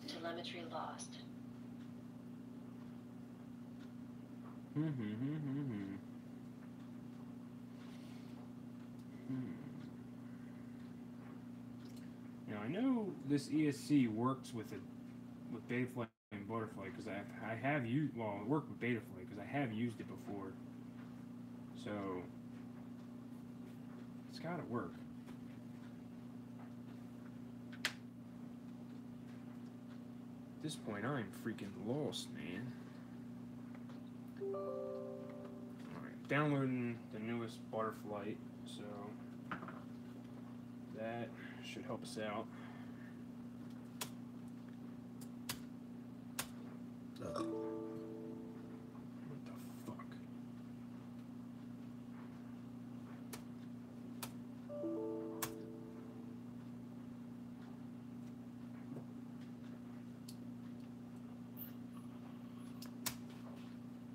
Telemetry lost. Now I know this ESC works with Betaflight and Butterfly because I have used, well, it worked with Betaflight because I have used it before. So it's gotta work. At this point, I'm freaking lost, man. Alright, downloading the newest Butterfly, so that should help us out. What the fuck?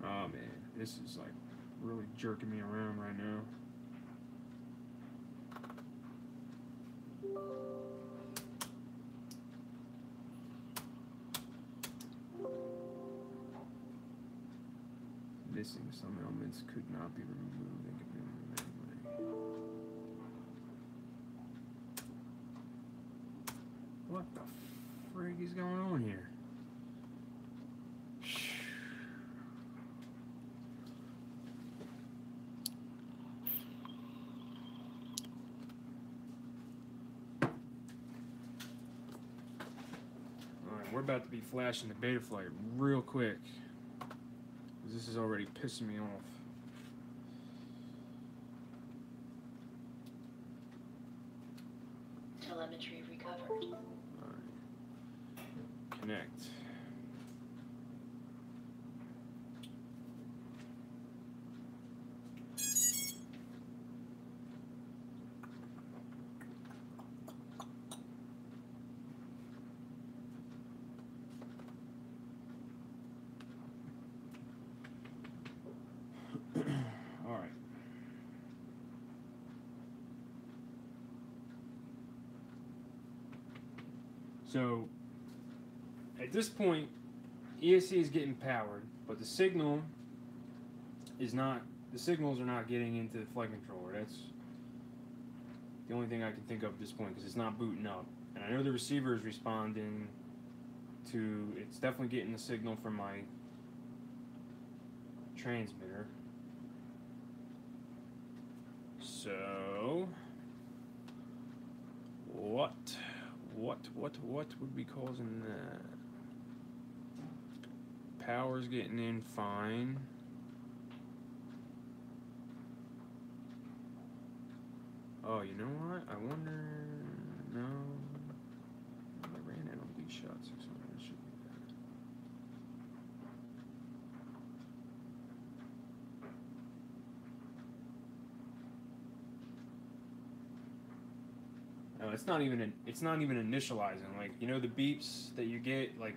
Oh man, this is like really jerking me around right now. Missing some elements could not be removed. They could be removed anyway. What the frig is going on here? Alright, we're about to be flashing the Betaflight real quick. This is already pissing me off. Telemetry recovered. Alright. Connect. Alright. So, at this point, ESC is getting powered, but the signal is not, the signals are not getting into the flight controller. That's the only thing I can think of at this point, because it's not booting up. And I know the receiver is responding to, it's definitely getting the signal from my transmitter. So, what would be causing that? Power's getting in fine. Oh, you know what? I wonder. No, I ran out on these shots. 600 should be know. It's not even initializing. Like, you know, the beeps that you get, like,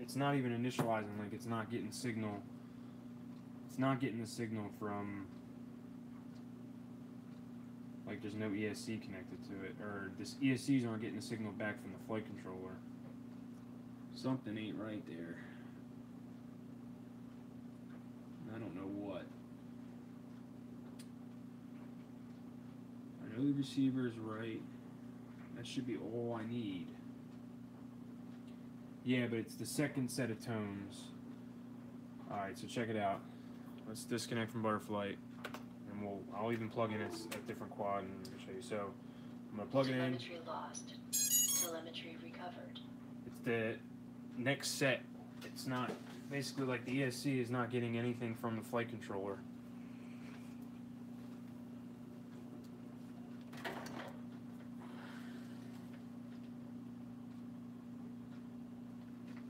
it's not even initializing. Like, it's not getting signal. It's not getting the signal from, like, there's no ESC connected to it, or this ESCs aren't getting the signal back from the flight controller. Something ain't right there. I don't know what. I know the receiver is right. That should be all I need. Yeah, but it's the second set of tones. Alright, so check it out. Let's disconnect from Butterflight. And I'll even plug in a different quad and show you. So I'm gonna plug it in. Telemetry lost. Telemetry recovered. It's the next set. It's not basically like the ESC is not getting anything from the flight controller.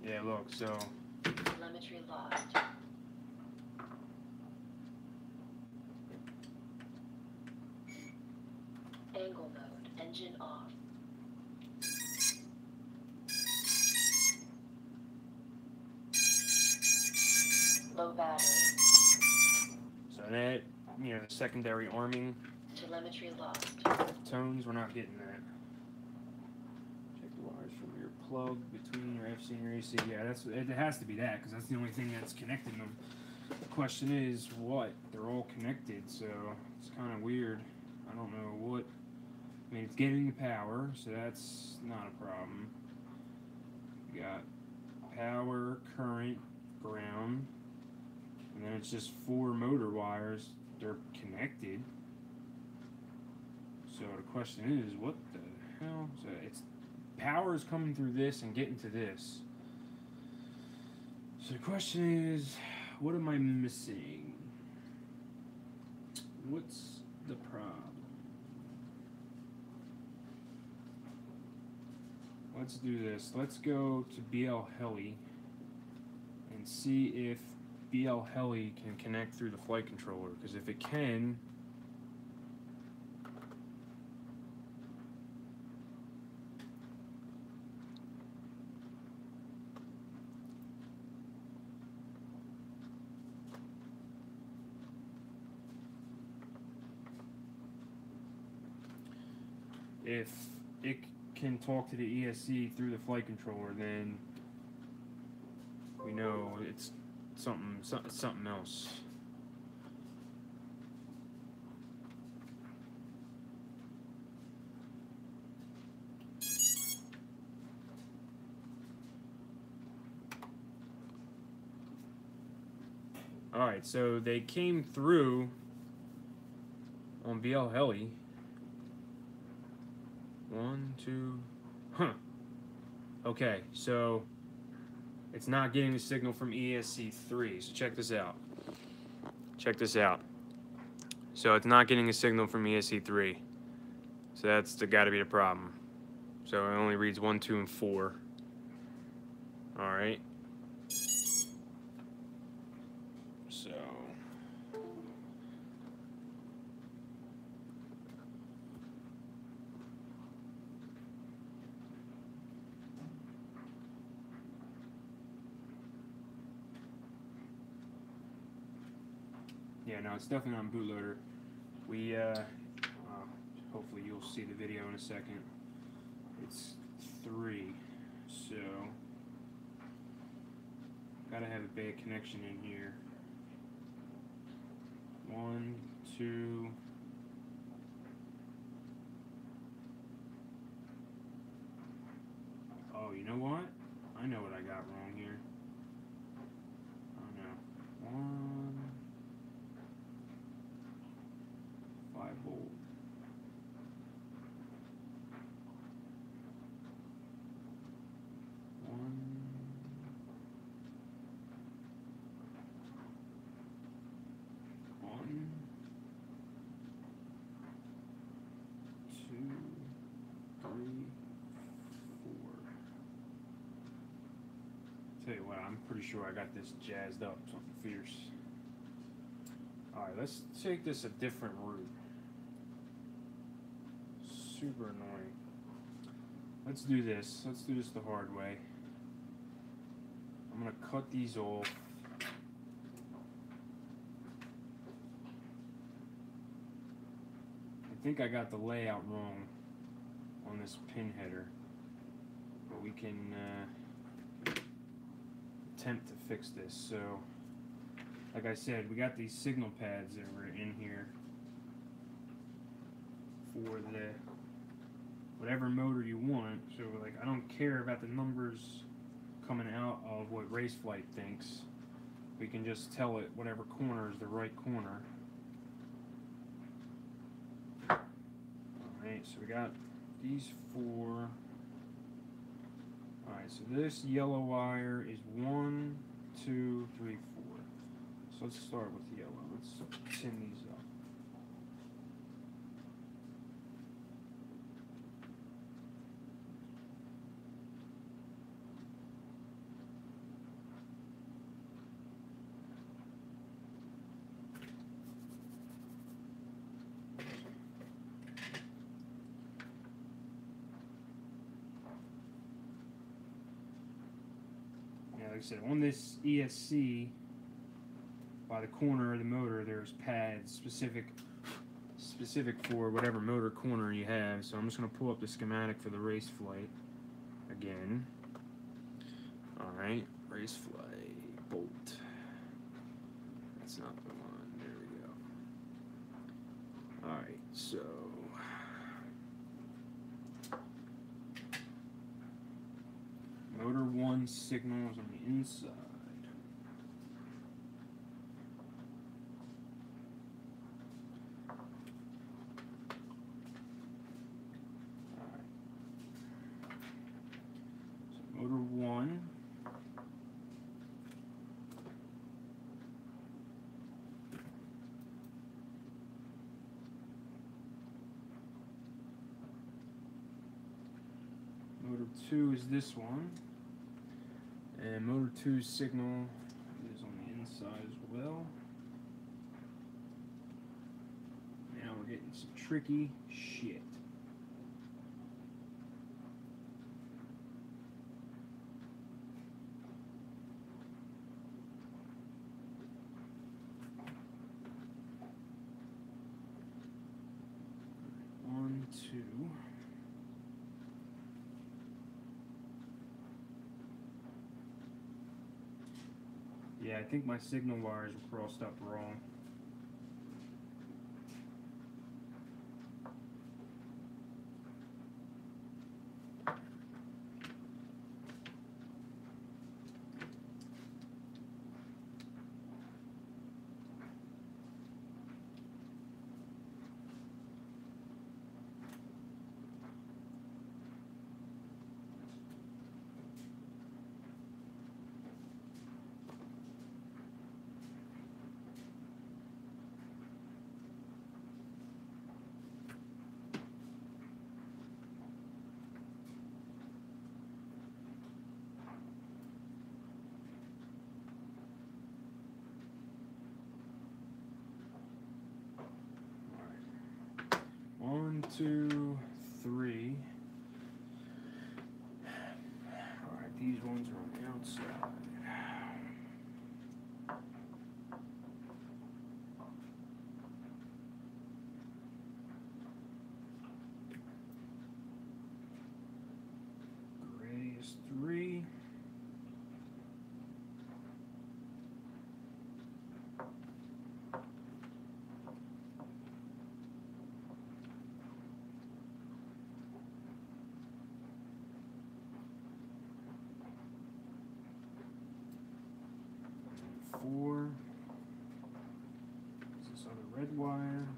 Yeah, look, so Telemetry lost. Angle mode. Engine off. Low battery. so that, you know, the secondary arming Telemetry lost. tones, we're not getting that. Check the wires from your plug between your FC and your AC. Yeah, it has to be that, because that's the only thing that's connecting them. The question is what? They're all connected, so it's kind of weird. I don't know what. I mean, it's getting the power, so that's not a problem. You got power, current, ground, and then it's just 4 motor wires. They're connected. So the question is, what the hell? So it's power is coming through this and getting to this. So the question is, what am I missing? What's the problem? Let's do this. Let's go to BL Heli and see if BL Heli can connect through the flight controller. Because if it can, if it can talk to the ESC through the flight controller, then we know it's something else. Alright, so they came through on BL Heli. 1, 2, okay, so it's not getting the signal from ESC3. So check this out. Check this out. So it's not getting a signal from ESC3. So that's got to be the problem. So it only reads 1, 2, and 4. All right. So yeah, no, it's definitely not bootloader. We, hopefully you'll see the video in a second. It's 3, so gotta have a bad connection in here. 1, 2. Oh, you know what? I know what I got wrong here. Oh no. 1. 5-volt. One. 1. 2, 3, 4. Tell you what, I'm pretty sure I got this jazzed up, something fierce. Alright, let's take this a different route. super annoying. Let's do this. Let's do this the hard way. I'm gonna cut these off. I think I got the layout wrong on this pin header, but we can attempt to fix this. So, like I said, we got these signal pads that were in here for the whatever motor you want. So, like, I don't care about the numbers coming out of what Raceflight thinks. We can just tell it whatever corner is the right corner. Alright, so we got these 4. Alright, so this yellow wire is 1, 2, 3, 4. So let's start with yellow. Let's tin these up. Like I said, on this ESC, by the corner of the motor, there's pads specific for whatever motor corner you have. So I'm just going to pull up the schematic for the Raceflight again. Alright, Raceflight bolt. That's not the one. There we go. Alright, so motor 1 signal is on the inside. Alright. So motor 1. Motor 2 is this one. And motor 2's signal is on the inside as well. Now we're getting some tricky shit. One, two. Yeah, I think my signal wires were crossed up wrong. One, two, three. Alright, these ones are on the outside. Gray is 3. Four. Is this other red wire?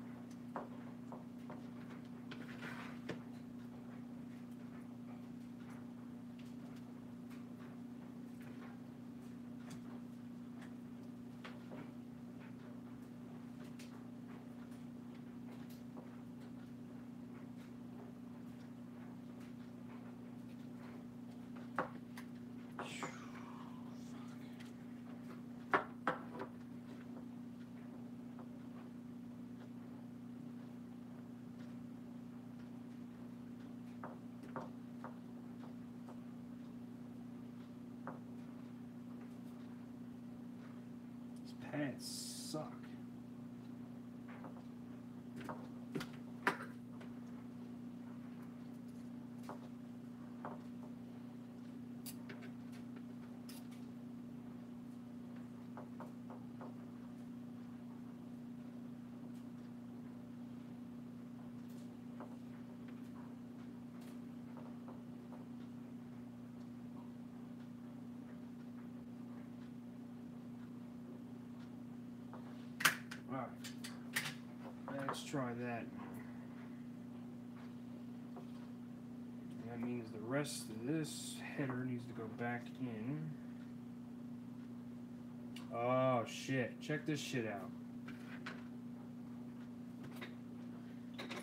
pads suck. Alright, let's try that. That means the rest of this header needs to go back in. Oh shit, check this shit out.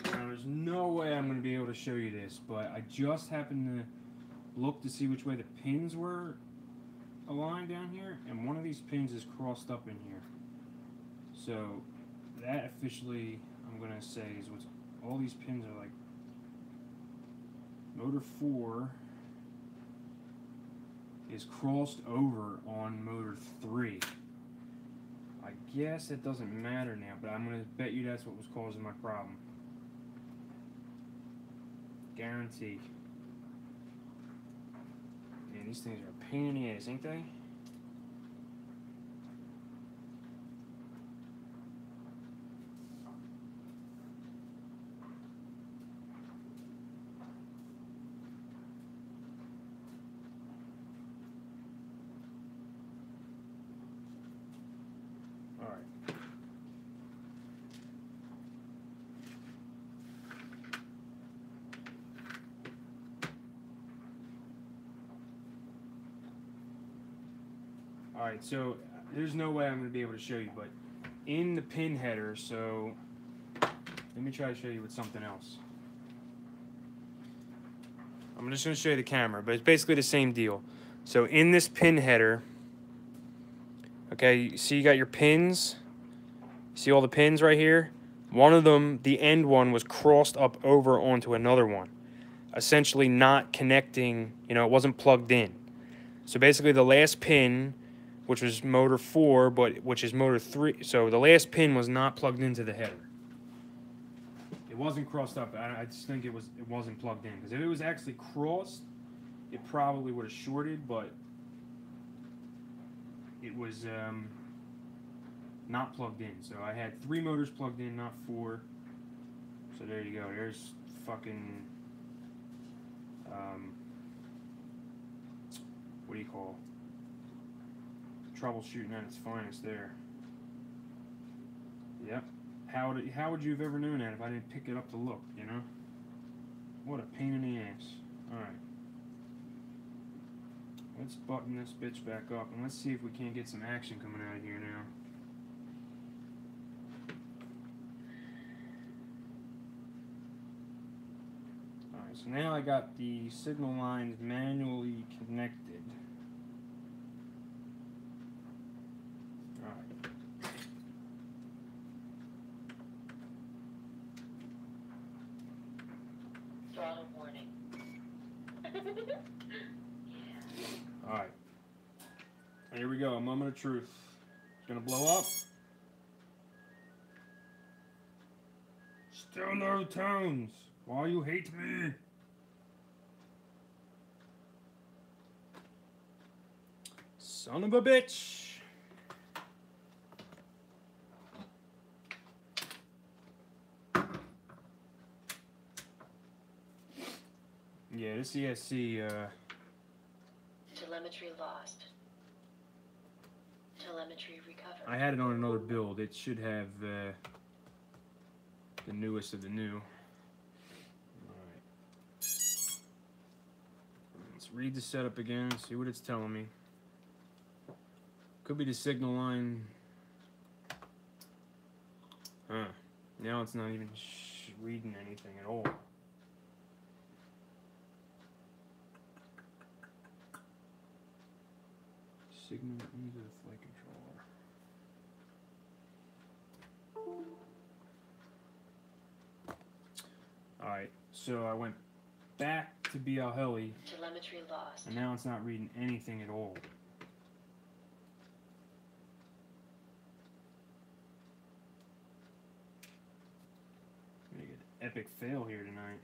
Now there's no way I'm going to be able to show you this, but I just happened to look to see which way the pins were aligned down here, and one of these pins is crossed up in here. So that officially, I'm going to say, is what's all these pins are like. Motor 4 is crossed over on motor 3. I guess it doesn't matter now, but I'm going to bet you that's what was causing my problem. Guarantee. Man, these things are a pain in the ass, ain't they? Alright, so there's no way I'm going to be able to show you, but in the pin header, so let me try to show you with something else. I'm just going to show you the camera, but it's basically the same deal. So in this pin header, okay, you see you got your pins. See all the pins right here? One of them, the end one, was crossed up over onto another one, essentially not connecting, you know, it wasn't plugged in. So basically the last pin, which was motor 4, but which is motor 3. So the last pin was not plugged into the header. It wasn't crossed up. I just think it wasn't plugged in. Because if it was actually crossed, it probably would have shorted, but it was not plugged in. So I had 3 motors plugged in, not 4. So there you go. There's fucking what do you call it? Troubleshooting at its finest there. Yep. How would you have ever known that if I didn't pick it up to look, you know? What a pain in the ass. Alright. Let's button this bitch back up and let's see if we can't get some action coming out of here now. Alright, so now I got the signal lines manually connected. Throttle warning. Alright. Here we go, a moment of truth. It's gonna blow up. Still no tones. Why you hate me? Son of a bitch. Yeah, this ESC, Telemetry lost. Telemetry recovered. I had it on another build. It should have the newest of the new. Alright. Let's read the setup again, see what it's telling me. Could be the signal line. Huh. Now it's not even reading anything at all. Signal into the flight controller. Alright, so I went back to BL Heli. Telemetry lost. And now it's not reading anything at all. epic fail here tonight.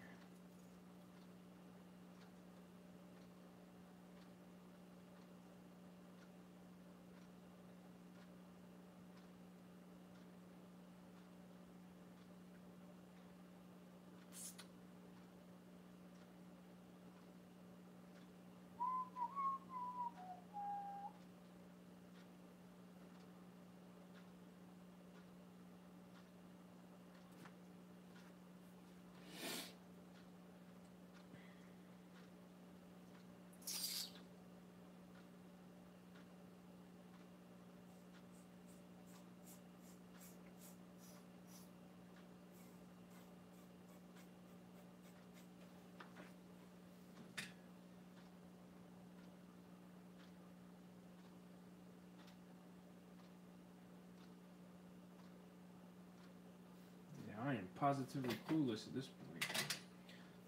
I am positively clueless at this point.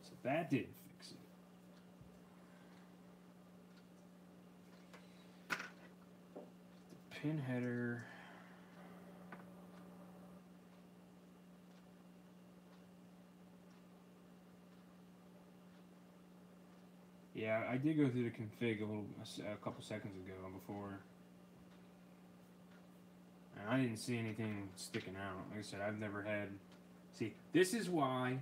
So that didn't fix it. The pin header. Yeah, I did go through the config a couple seconds ago before. And I didn't see anything sticking out. Like I said, I've never had... See, this is why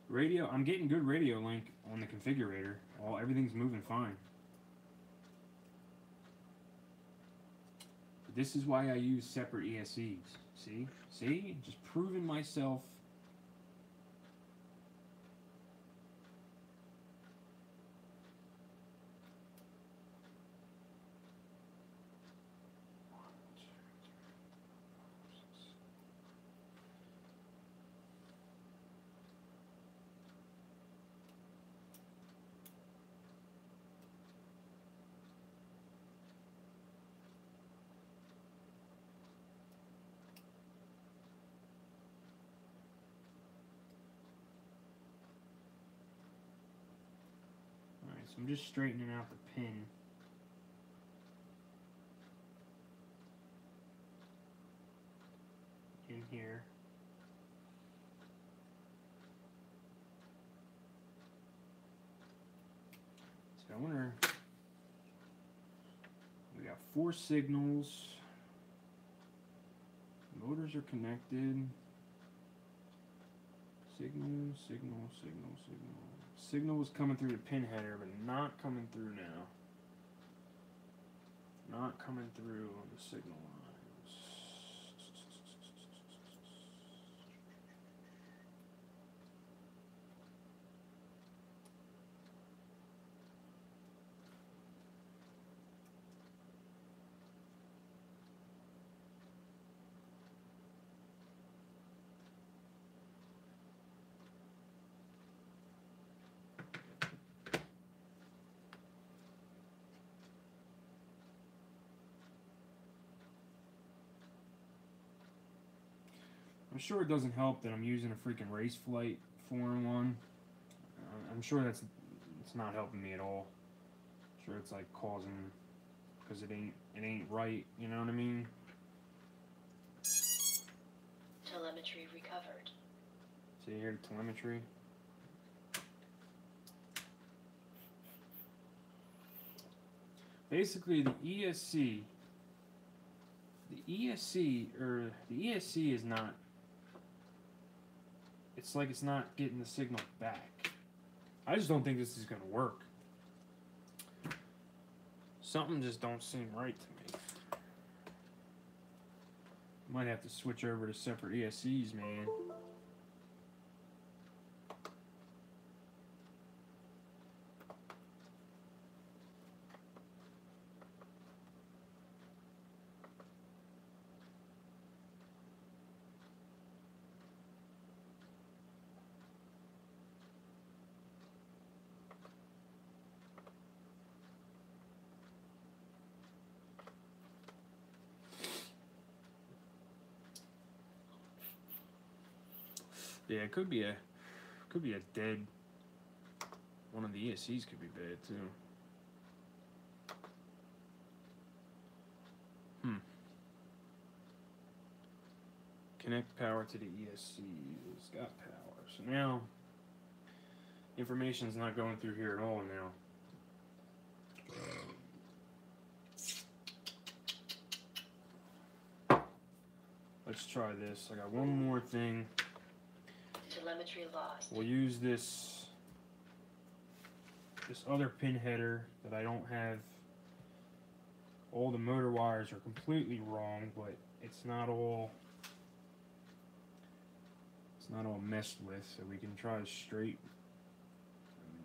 radio... I'm getting good radio link on the configurator. Everything's moving fine. But this is why I use separate ESCs. See? See? Just proving myself... I'm just straightening out the pin. In here. So I wonder, we got 4 signals. Motors are connected. Signal, signal, signal, signal. Signal was coming through the pin header, but not coming through now. Not coming through on the signal lines. I'm sure it doesn't help that I'm using a freaking race flight 4-in-1. I'm sure it's not helping me at all. I'm sure it's like causing, because it ain't right. You know what I mean? Telemetry recovered. See here, the telemetry. Basically, the ESC is not. It's like it's not getting the signal back. I just don't think this is gonna work. Something just don't seem right to me. Might have to switch over to separate ESCs, man. Yeah, it could be a dead. One of the ESCs could be bad too. Connect power to the ESC. It's got power. So now, information's not going through here at all now. Let's try this. I got one more thing. Telemetry lost. We'll use this other pin header that I don't have. All the motor wires are completely wrong, but it's not all messed with, so we can try straight.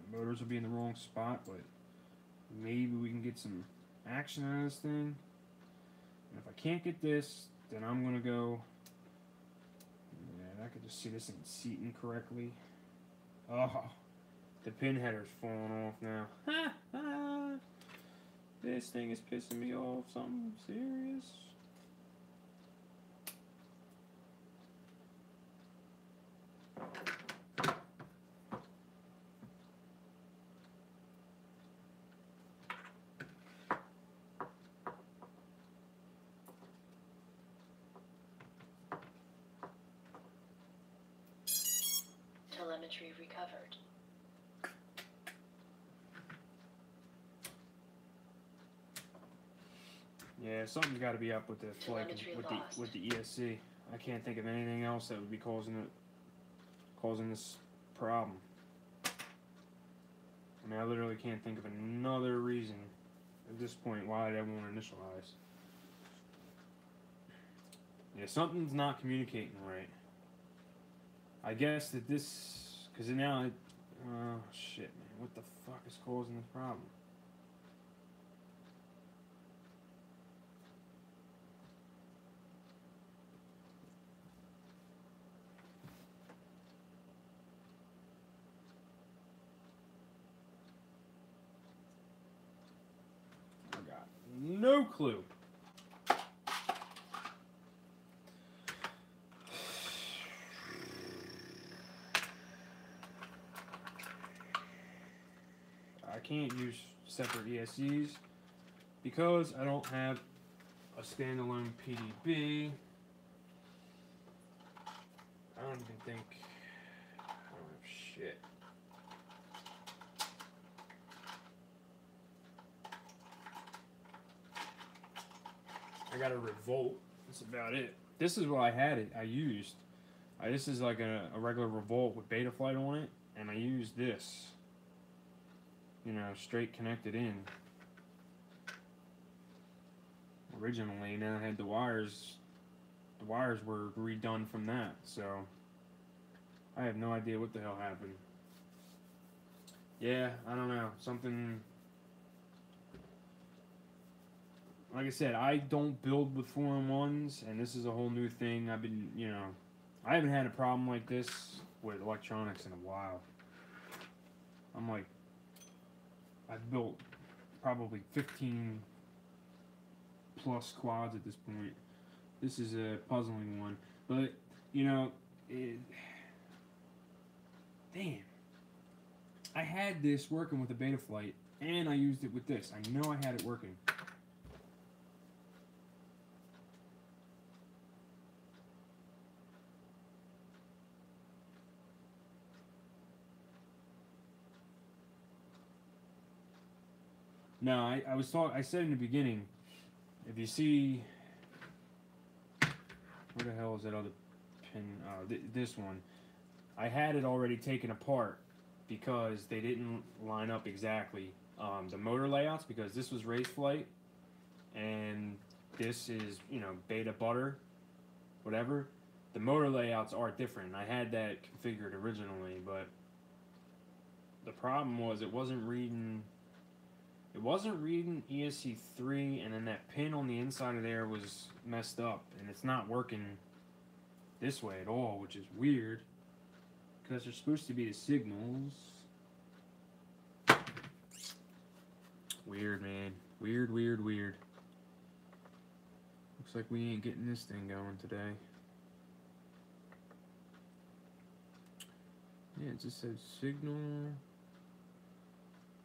The motors will be in the wrong spot, but maybe we can get some action out of this thing. And if I can't get this, then I'm gonna go. Yeah, I could just see this ain't seating correctly. Oh, the pin header's falling off now. This thing is pissing me off. Something serious. Telemetry recovered. Yeah, something's got to be up with the flight Telemetry with the ESC. I can't think of anything else that would be causing this problem. I mean, I literally can't think of another reason at this point why I won't initialize. Yeah, something's not communicating right. I guess that this, because now oh shit, man, what the fuck is causing this problem? I got no clue. I can't use separate ESCs because I don't have a standalone PDB. I don't even think. I don't have shit. I got a Revolt. That's about it. This is what I used. This is like a regular Revolt with Betaflight on it, and I used this. You know, straight connected in. Originally, now I had the wires. The wires were redone from that, so I have no idea what the hell happened. Yeah, I don't know. Something. Like I said, I don't build with 4-in-1s, and this is a whole new thing. I've been, you know, I haven't had a problem like this with electronics in a while. I'm like, I've built probably 15 plus quads at this point. This is a puzzling one, but you know, damn, I had this working with the Betaflight, and I used it with this. I know I had it working. No, I said in the beginning, if you see, where the hell is that other pin? This one. I had it already taken apart because they didn't line up exactly. The motor layouts, because this was race flight, and this is, you know, beta butter, whatever. The motor layouts are different. I had that configured originally, but the problem was it wasn't reading ESC3, and then that pin on the inside of there was messed up, and it's not working this way at all, which is weird, because they're supposed to be the signals. Weird, man. Weird, weird, weird. Looks like we ain't getting this thing going today. Yeah, it just says signal,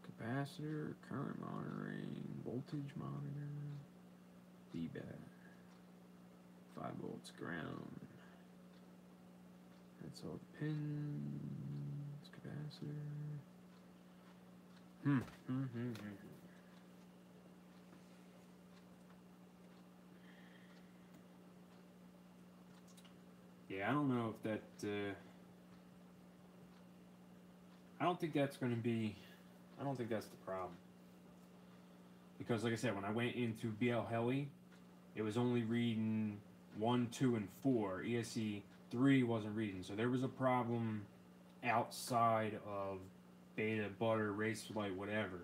capacitor, current monitoring, voltage monitor, feedback, 5 volts ground. That's all the pins, capacitor. Yeah, I don't know if that. I don't think that's going to be. I don't think that's the problem. Because, like I said, when I went into BL Heli, it was only reading 1, 2, and 4. ESC 3 wasn't reading, so there was a problem outside of beta, butter, race flight, whatever.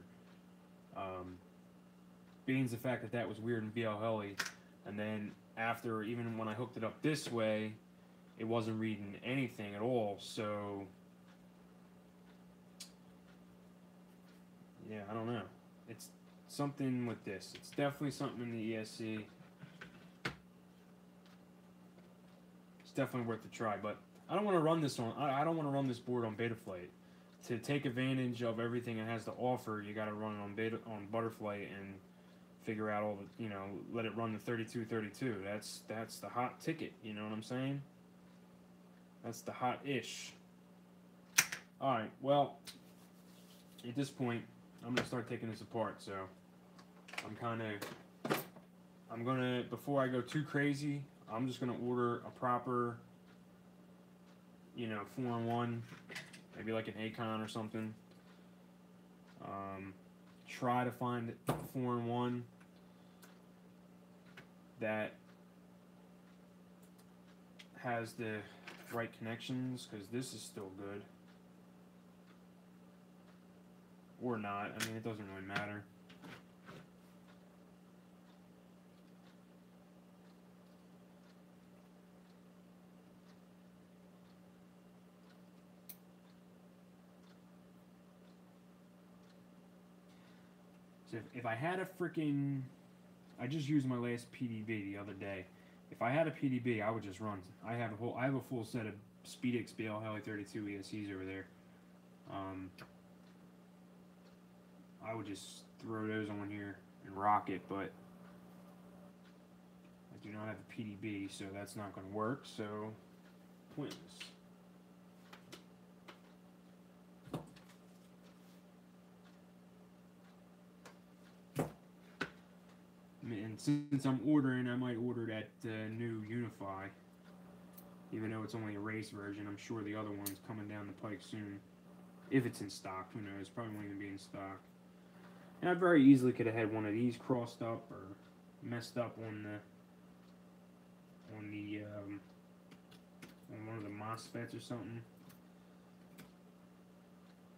Being the fact that that was weird in BL Heli, and then after, even when I hooked it up this way, it wasn't reading anything at all. So yeah, I don't know. It's something with this. It's definitely something in the ESC. It's definitely worth a try, but I don't want to run this on. I don't want to run this board on Betaflight. To take advantage of everything it has to offer, you got to run it on Butterflight and figure out all the, let it run the 3232. That's the hot ticket. You know what I'm saying? That's the hot-ish. All right. Well, at this point, I'm gonna start taking this apart. So I'm gonna, before I go too crazy, I'm just gonna order a proper, 4-in-1, maybe like an Acon or something. Try to find a 4-in-1 that has the right connections, because this is still good. Or not. I mean, it doesn't really matter. So if I had a freaking... I just used my last PDB the other day. If I had a PDB, I would just run. I have a full set of SpeedX BL Heli 32 ESCs over there. I would just throw those on here and rock it, but I do not have a PDB, so that's not going to work, so pointless. And since I'm ordering, I might order that new Unify. Even though it's only a race version, I'm sure the other one's coming down the pike soon. If it's in stock, who knows? Probably won't even be in stock. And I very easily could have had one of these crossed up or messed up on one of the MOSFETs or something.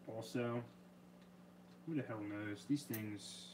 Also, who the hell knows? These things.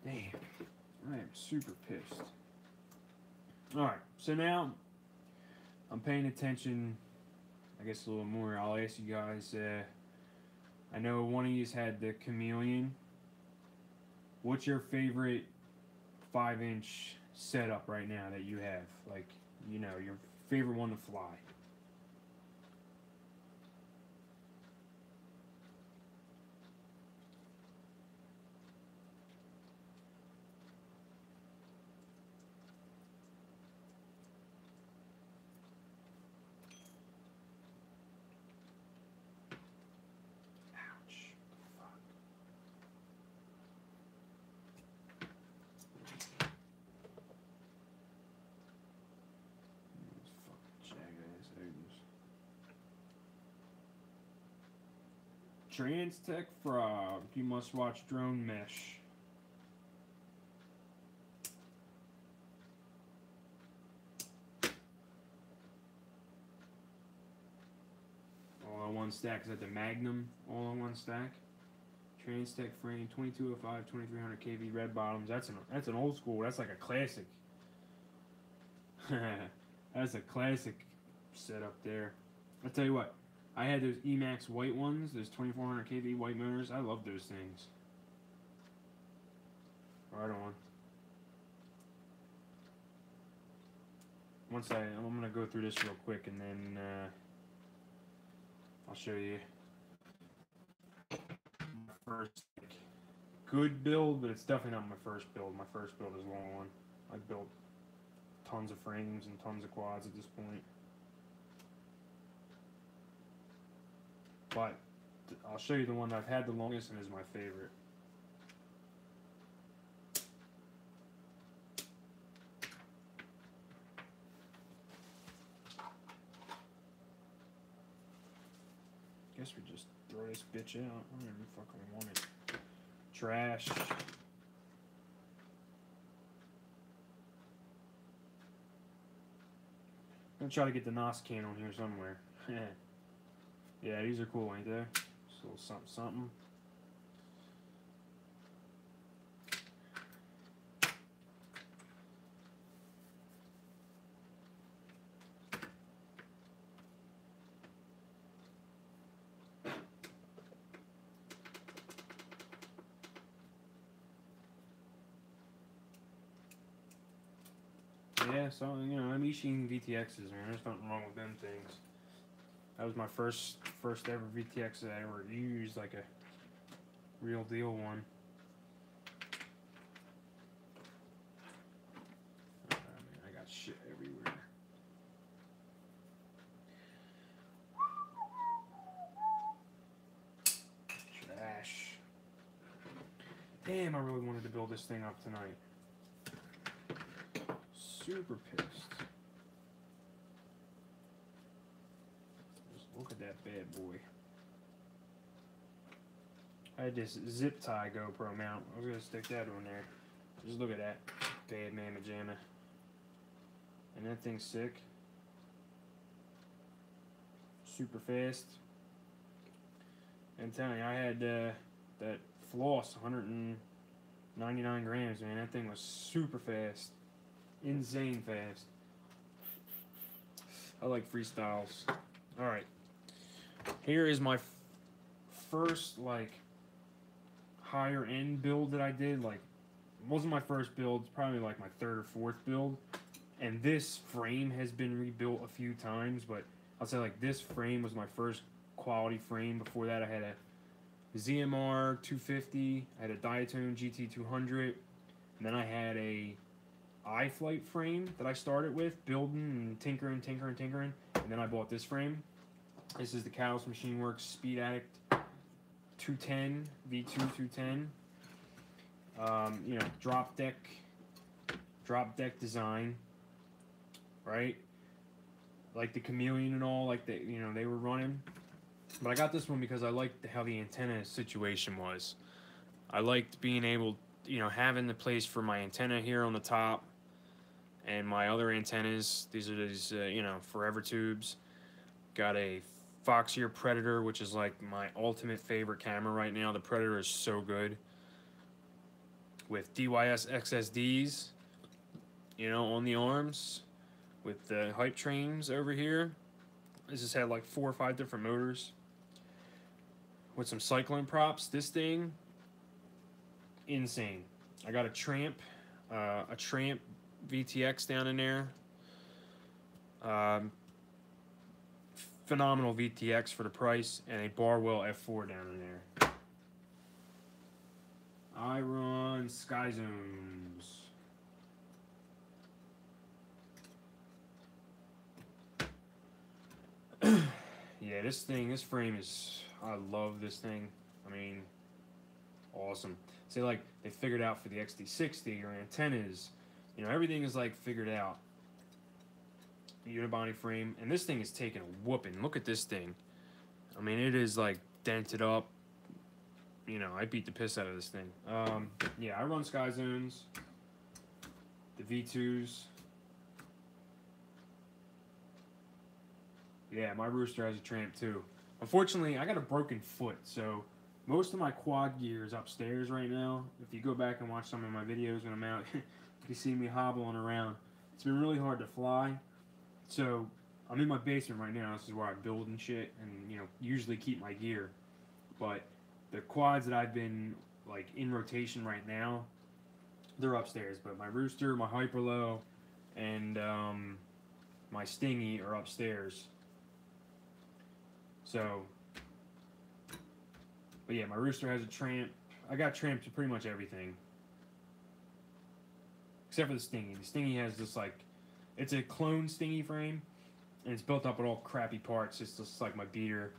Damn, I am super pissed. Alright, so now I'm paying attention, I guess, a little more. I'll ask you guys, I know one of you's had the Chameleon. What's your favorite 5-inch setup right now that you have? Like, your favorite one to fly? Transtech Frog. You must watch drone mesh. All on one stack. Is that the Magnum? All on one stack. Transtech frame, 2205, 2300 kV, red bottoms. That's an old school. That's like a classic. That's a classic setup there. I tell you what, I had those Emax white ones, those 2400 kV white motors. I love those things. Right on. I'm gonna go through this real quick, and then I'll show you my first good build, but it's definitely not my first build. My first build is a long one. I built tons of frames and tons of quads at this point. But I'll show you the one I've had the longest and is my favorite. Guess we just throw this bitch out. I don't even fucking want it. Trash. I'm gonna try to get the NOS can on here somewhere. Yeah, these are cool, ain't they? Just a little something, something. Yeah, so, you know, I'm Ishin VTXs, man. There's nothing wrong with them things. That was my first ever VTX that I ever used, like a real deal one. Oh, man, I got shit everywhere. Trash. Damn, I really wanted to build this thing up tonight. Super pissed. Just look at that bad boy. I had this zip tie GoPro mount. I was gonna stick that on there. Just look at that bad mamma jamma. And that thing's sick. Super fast. I'm telling you, I had that floss, 199 grams, man. That thing was super fast. Insane fast. I like freestyles. Alright. Here is my first, like, higher end build that I did. Like, it wasn't my first build. It's probably like my third or fourth build. And this frame has been rebuilt a few times, but I'll say, like, this frame was my first quality frame. Before that, I had a ZMR 250. I had a Diatone GT 200. And then I had a iFlight frame that I started with, building and tinkering. And then I bought this frame. This is the Catalyst Machine Works Speed Addict 210, V2 210. You know, drop deck design, right? Like the Chameleon and all, like they were running. But I got this one because I liked how the antenna situation was. I liked being able, having the place for my antenna here on the top. And my other antennas, these are these, forever tubes. Got a Fox Ear Predator, which is like my ultimate favorite camera right now. The Predator is so good. With DYS XSDs, on the arms. With the hype trains over here. This has had like 4 or 5 different motors. With some cyclone props. This thing, insane. I got a Tramp VTX down in there. Phenomenal VTX for the price, and a Barwell F4 down in there. I run Sky Zones. Yeah, this frame is, I love this thing. I mean, awesome. Say, like, they figured out for the XT60, your antennas, everything is, like, figured out. Unibody frame, and this thing is taking a whooping. Look at this thing. I mean, it is, like, dented up. you know, I beat the piss out of this thing. Yeah, I run Sky Zones, the V2s. Yeah, my rooster has a tramp too. Unfortunately, I got a broken foot, so most of my quad gear is upstairs right now. If you go back and watch some of my videos when I'm out, you can see me hobbling around. It's been really hard to fly, so I'm in my basement right now. This is where I build and shit, and you know, usually keep my gear. But the quads that I've been like in rotation right now, they're upstairs. But my rooster, my hyperlow, and my stingy are upstairs. So, but yeah, my rooster has a tramp. I got tramp to pretty much everything. Except for the stingy. The stingy has this like, it's a clone stingy frame. And it's built up with all crappy parts. It's just like my beater.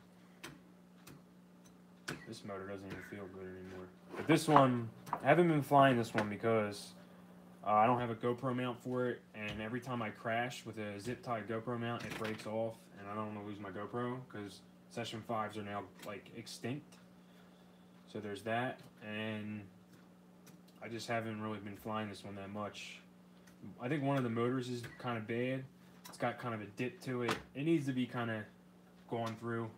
This motor doesn't even feel good anymore. But this one, I haven't been flying this one because I don't have a GoPro mount for it. And every time I crash with a zip-tied GoPro mount, it breaks off. And I don't want to lose my GoPro because Session 5s are now like extinct. So there's that. And I just haven't really been flying this one that much. I think one of the motors is kind of bad. It's got kind of a dip to it. It needs to be kind of gone through.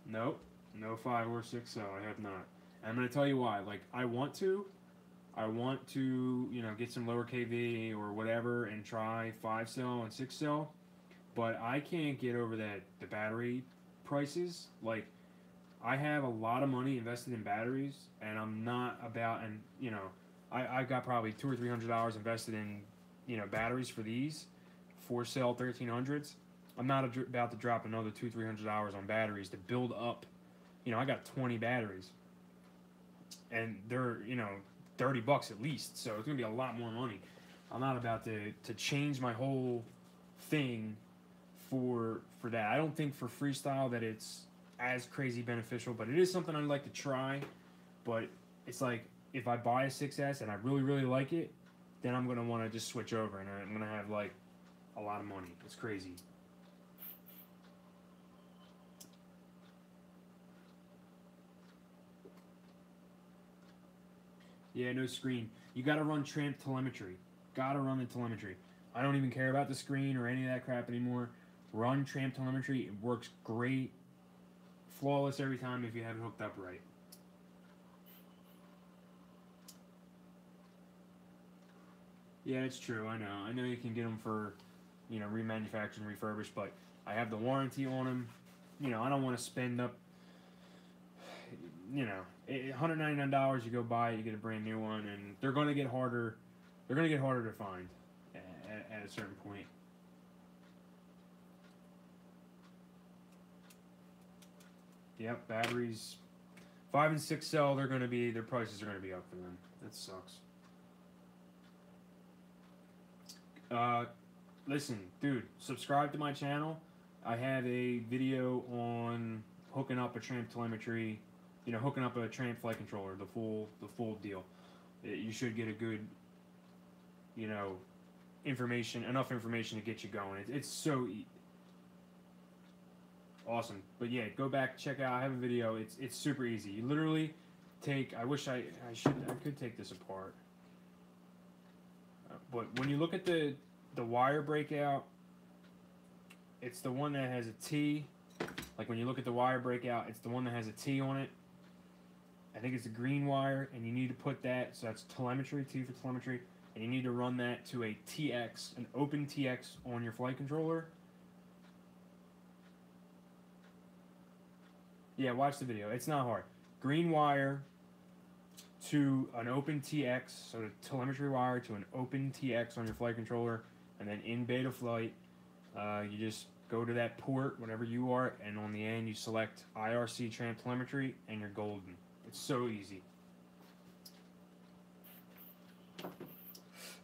Nope. No 5 or 6 cell. I have not. And I'm going to tell you why. Like, I want to, you know, get some lower KV or whatever and try 5 cell and 6 cell. But I can't get over the battery prices. Like, I have a lot of money invested in batteries, and I'm not about, and you know, I got probably $200 or $300 invested in, you know, batteries for these 4-cell 1300s. I'm not about to drop another $200 or $300 on batteries to build up. You know, I got 20 batteries, and they're, you know, $30 at least. So it's gonna be a lot more money. I'm not about to change my whole thing for that. I don't think for freestyle that it's as crazy beneficial, but it is something I'd like to try. But it's like, if I buy a 6S and I really, really like it, then I'm going to want to just switch over, and I'm going to have like a lot of money. It's crazy. Yeah, no screen. You got to run tramp telemetry. Got to run the telemetry. I don't even care about the screen or any of that crap anymore. Run tramp telemetry. It works great. Flawless every time if you have it hooked up right. Yeah, it's true. I know. I know you can get them for, you know, remanufactured and refurbished, but I have the warranty on them. You know, I don't want to spend up, you know, $199. You go buy it, you get a brand new one, and they're going to get harder. They're going to get harder to find at a certain point. Yep, batteries, 5 and 6 cell. Their prices are going to be up for them. That sucks. Listen, dude, subscribe to my channel. I have a video on hooking up a tramp telemetry, you know, hooking up a tramp flight controller, the full deal. You should get a good, you know, enough information to get you going. It's so awesome. But yeah, go back, check out. I have a video. It's super easy. You literally take. I wish I could take this apart. But when you look at the wire breakout, it's the one that has a T. Like when you look at the wire breakout, it's the one that has a T on it. I think it's a green wire, and you need to put that, so that's telemetry, T for telemetry, and you need to run that to a TX, an open TX on your flight controller. Yeah, watch the video. It's not hard. Green wire to an open TX, so the telemetry wire to an open TX on your flight controller, and then in beta flight, you just go to that port, whatever you are, and on the end you select IRC tramp telemetry, and you're golden. It's so easy. But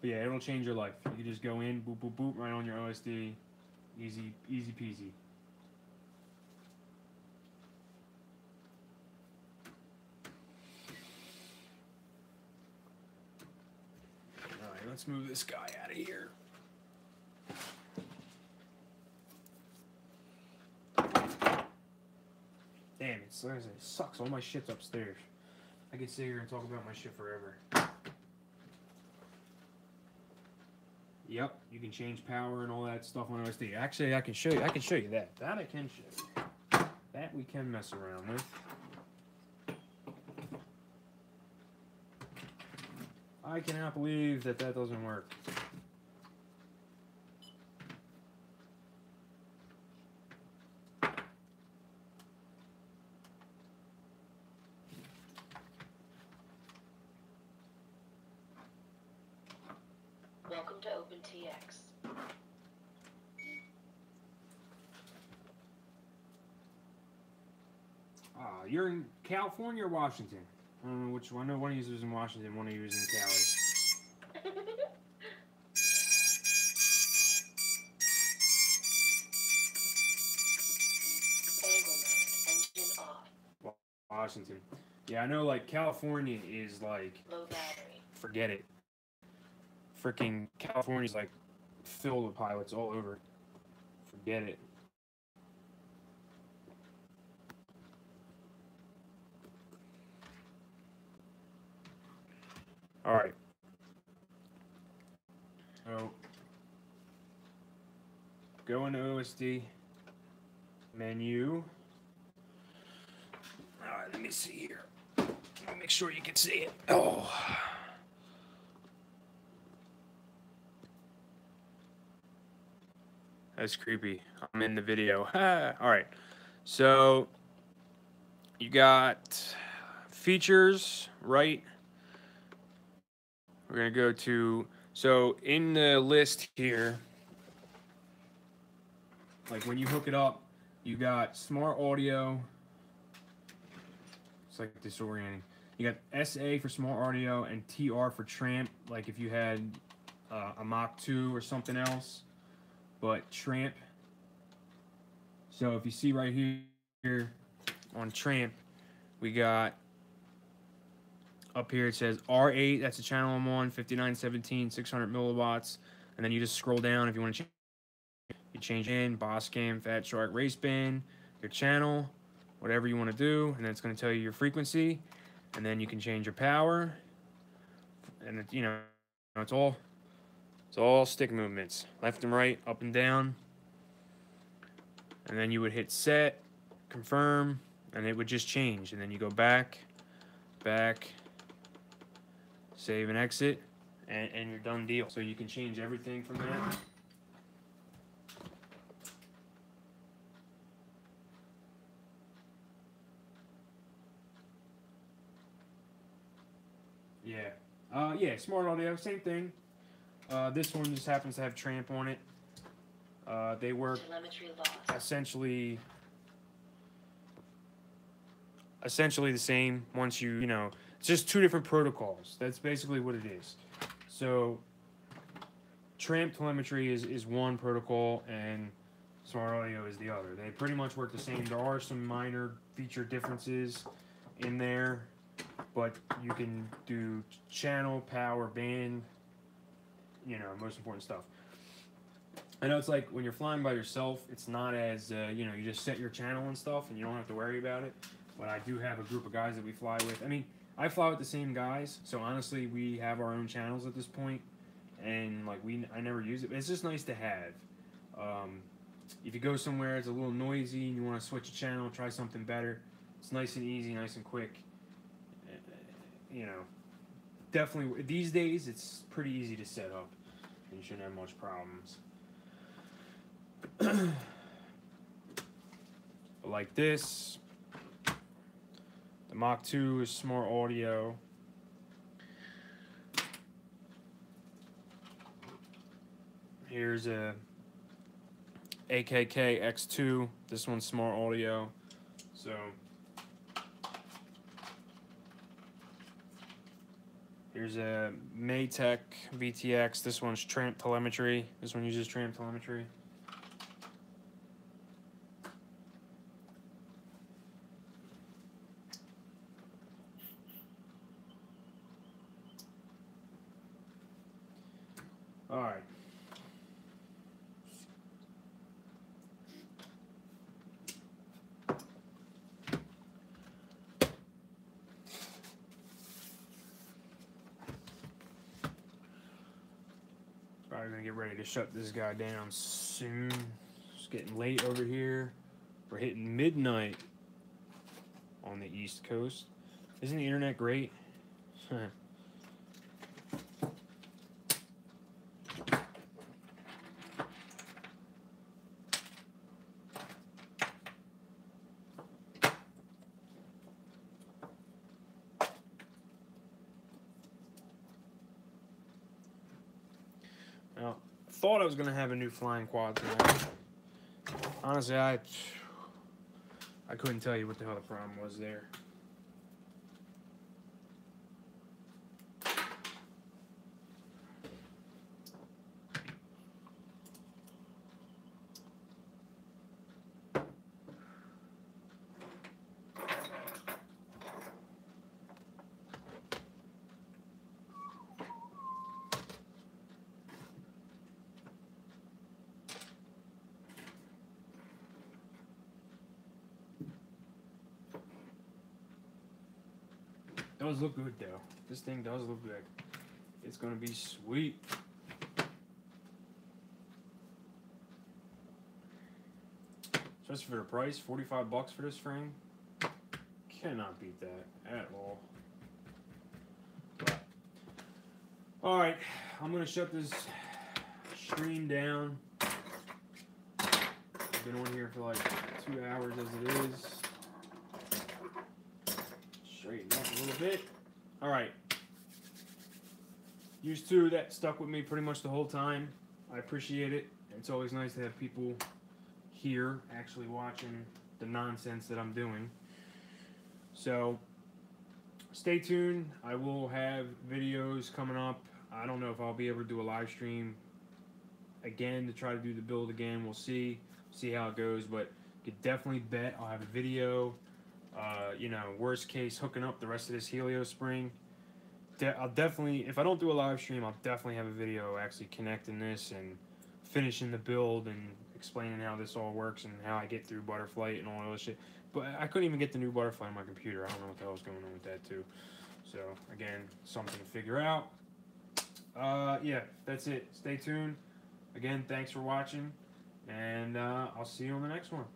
yeah, it'll change your life. You just go in, boop, boop, boop, right on your OSD. Easy, easy peasy. Alright, let's move this guy out of here. Like I said, it sucks. All my shit's upstairs. I could sit here and talk about my shit forever. Yep, you can change power and all that stuff on OSD. Actually, I can show you. I can show you that. That I can show you. That we can mess around with. I cannot believe that that doesn't work. Welcome to OpenTX. You're in California or Washington? I don't know which one. I know one of you is in Washington, one of you is in Cali. Angle mode. Engine off. Washington. Yeah, I know, like, California is, like, Low battery. forget it. Freaking California's, like, filled with pilots all over. Forget it. Alright. So, go into OSD. Menu. Alright, let me see here. Let me make sure you can see it. Oh. That's creepy. I'm in the video. Alright. So, you got features, right? We're going to go to, so in the list here, like when you hook it up, you got smart audio. It's like disorienting. You got SA for smart audio and TR for tramp, like if you had a Mach 2 or something else. But tramp. So if you see right here on tramp, we got up here it says R8, that's the channel I'm on, 5917, 600 milliwatts. And then you just scroll down if you want to change. You change in, boss cam, fat shark, race band, your channel, whatever you want to do. And then it's going to tell you your frequency. And then you can change your power. And it, you know, it's all stick movements, left and right, up and down. And then you would hit set, confirm, and it would just change. And then you go back, save and exit, and you're done deal. So you can change everything from that. Yeah. Yeah, smart audio, same thing. This one just happens to have tramp on it. They work Telemetry loss. essentially the same. Once you know, it's just two different protocols. That's basically what it is. So tramp telemetry is one protocol and smart audio is the other. They pretty much work the same. There are some minor feature differences in there, but you can do channel, power, band, you know, most important stuff. I know it's like when you're flying by yourself, it's not as, you know, you just set your channel and stuff and you don't have to worry about it. But I do have a group of guys that we fly with. I mean, I fly with the same guys, so honestly, we have our own channels at this point, and like I never use it. But it's just nice to have. If you go somewhere it's a little noisy and you want to switch a channel, try something better, it's nice and easy, nice and quick. You know, definitely these days it's pretty easy to set up, and you shouldn't have much problems. Like this. The Mach 2 is smart audio. Here's a AKK X2. This one's smart audio. So here's a Maytech VTX. This one's tramp telemetry. This one uses tramp telemetry. All right. Probably gonna get ready to shut this guy down soon. It's getting late over here. We're hitting midnight on the East Coast. Isn't the internet great? Now, I thought I was gonna have a new flying quad tonight. Honestly, I couldn't tell you what the hell the problem was there. Does look good though. This thing does look good. It's gonna be sweet. Especially for the price, $45 for this frame. Cannot beat that at all. But, all right, I'm gonna shut this stream down. I've been on here for like 2 hours as it is. Straighten up a little bit. All right. Used to that stuck with me pretty much the whole time. I appreciate it. It's always nice to have people here actually watching the nonsense that I'm doing. So stay tuned. I will have videos coming up. I don't know if I'll be able to do a live stream again to try to do the build again. We'll see how it goes, but you could definitely bet I'll have a video. You know, worst case, hooking up the rest of this heliospring. I'll definitely, if I don't do a live stream, I'll definitely have a video actually connecting this and finishing the build and explaining how this all works and how I get through butterfly and all that shit. But I couldn't even get the new butterfly on my computer. I don't know what the hell's going on with that too. So again, something to figure out. Yeah, that's it. Stay tuned. Again, thanks for watching, and I'll see you on the next one.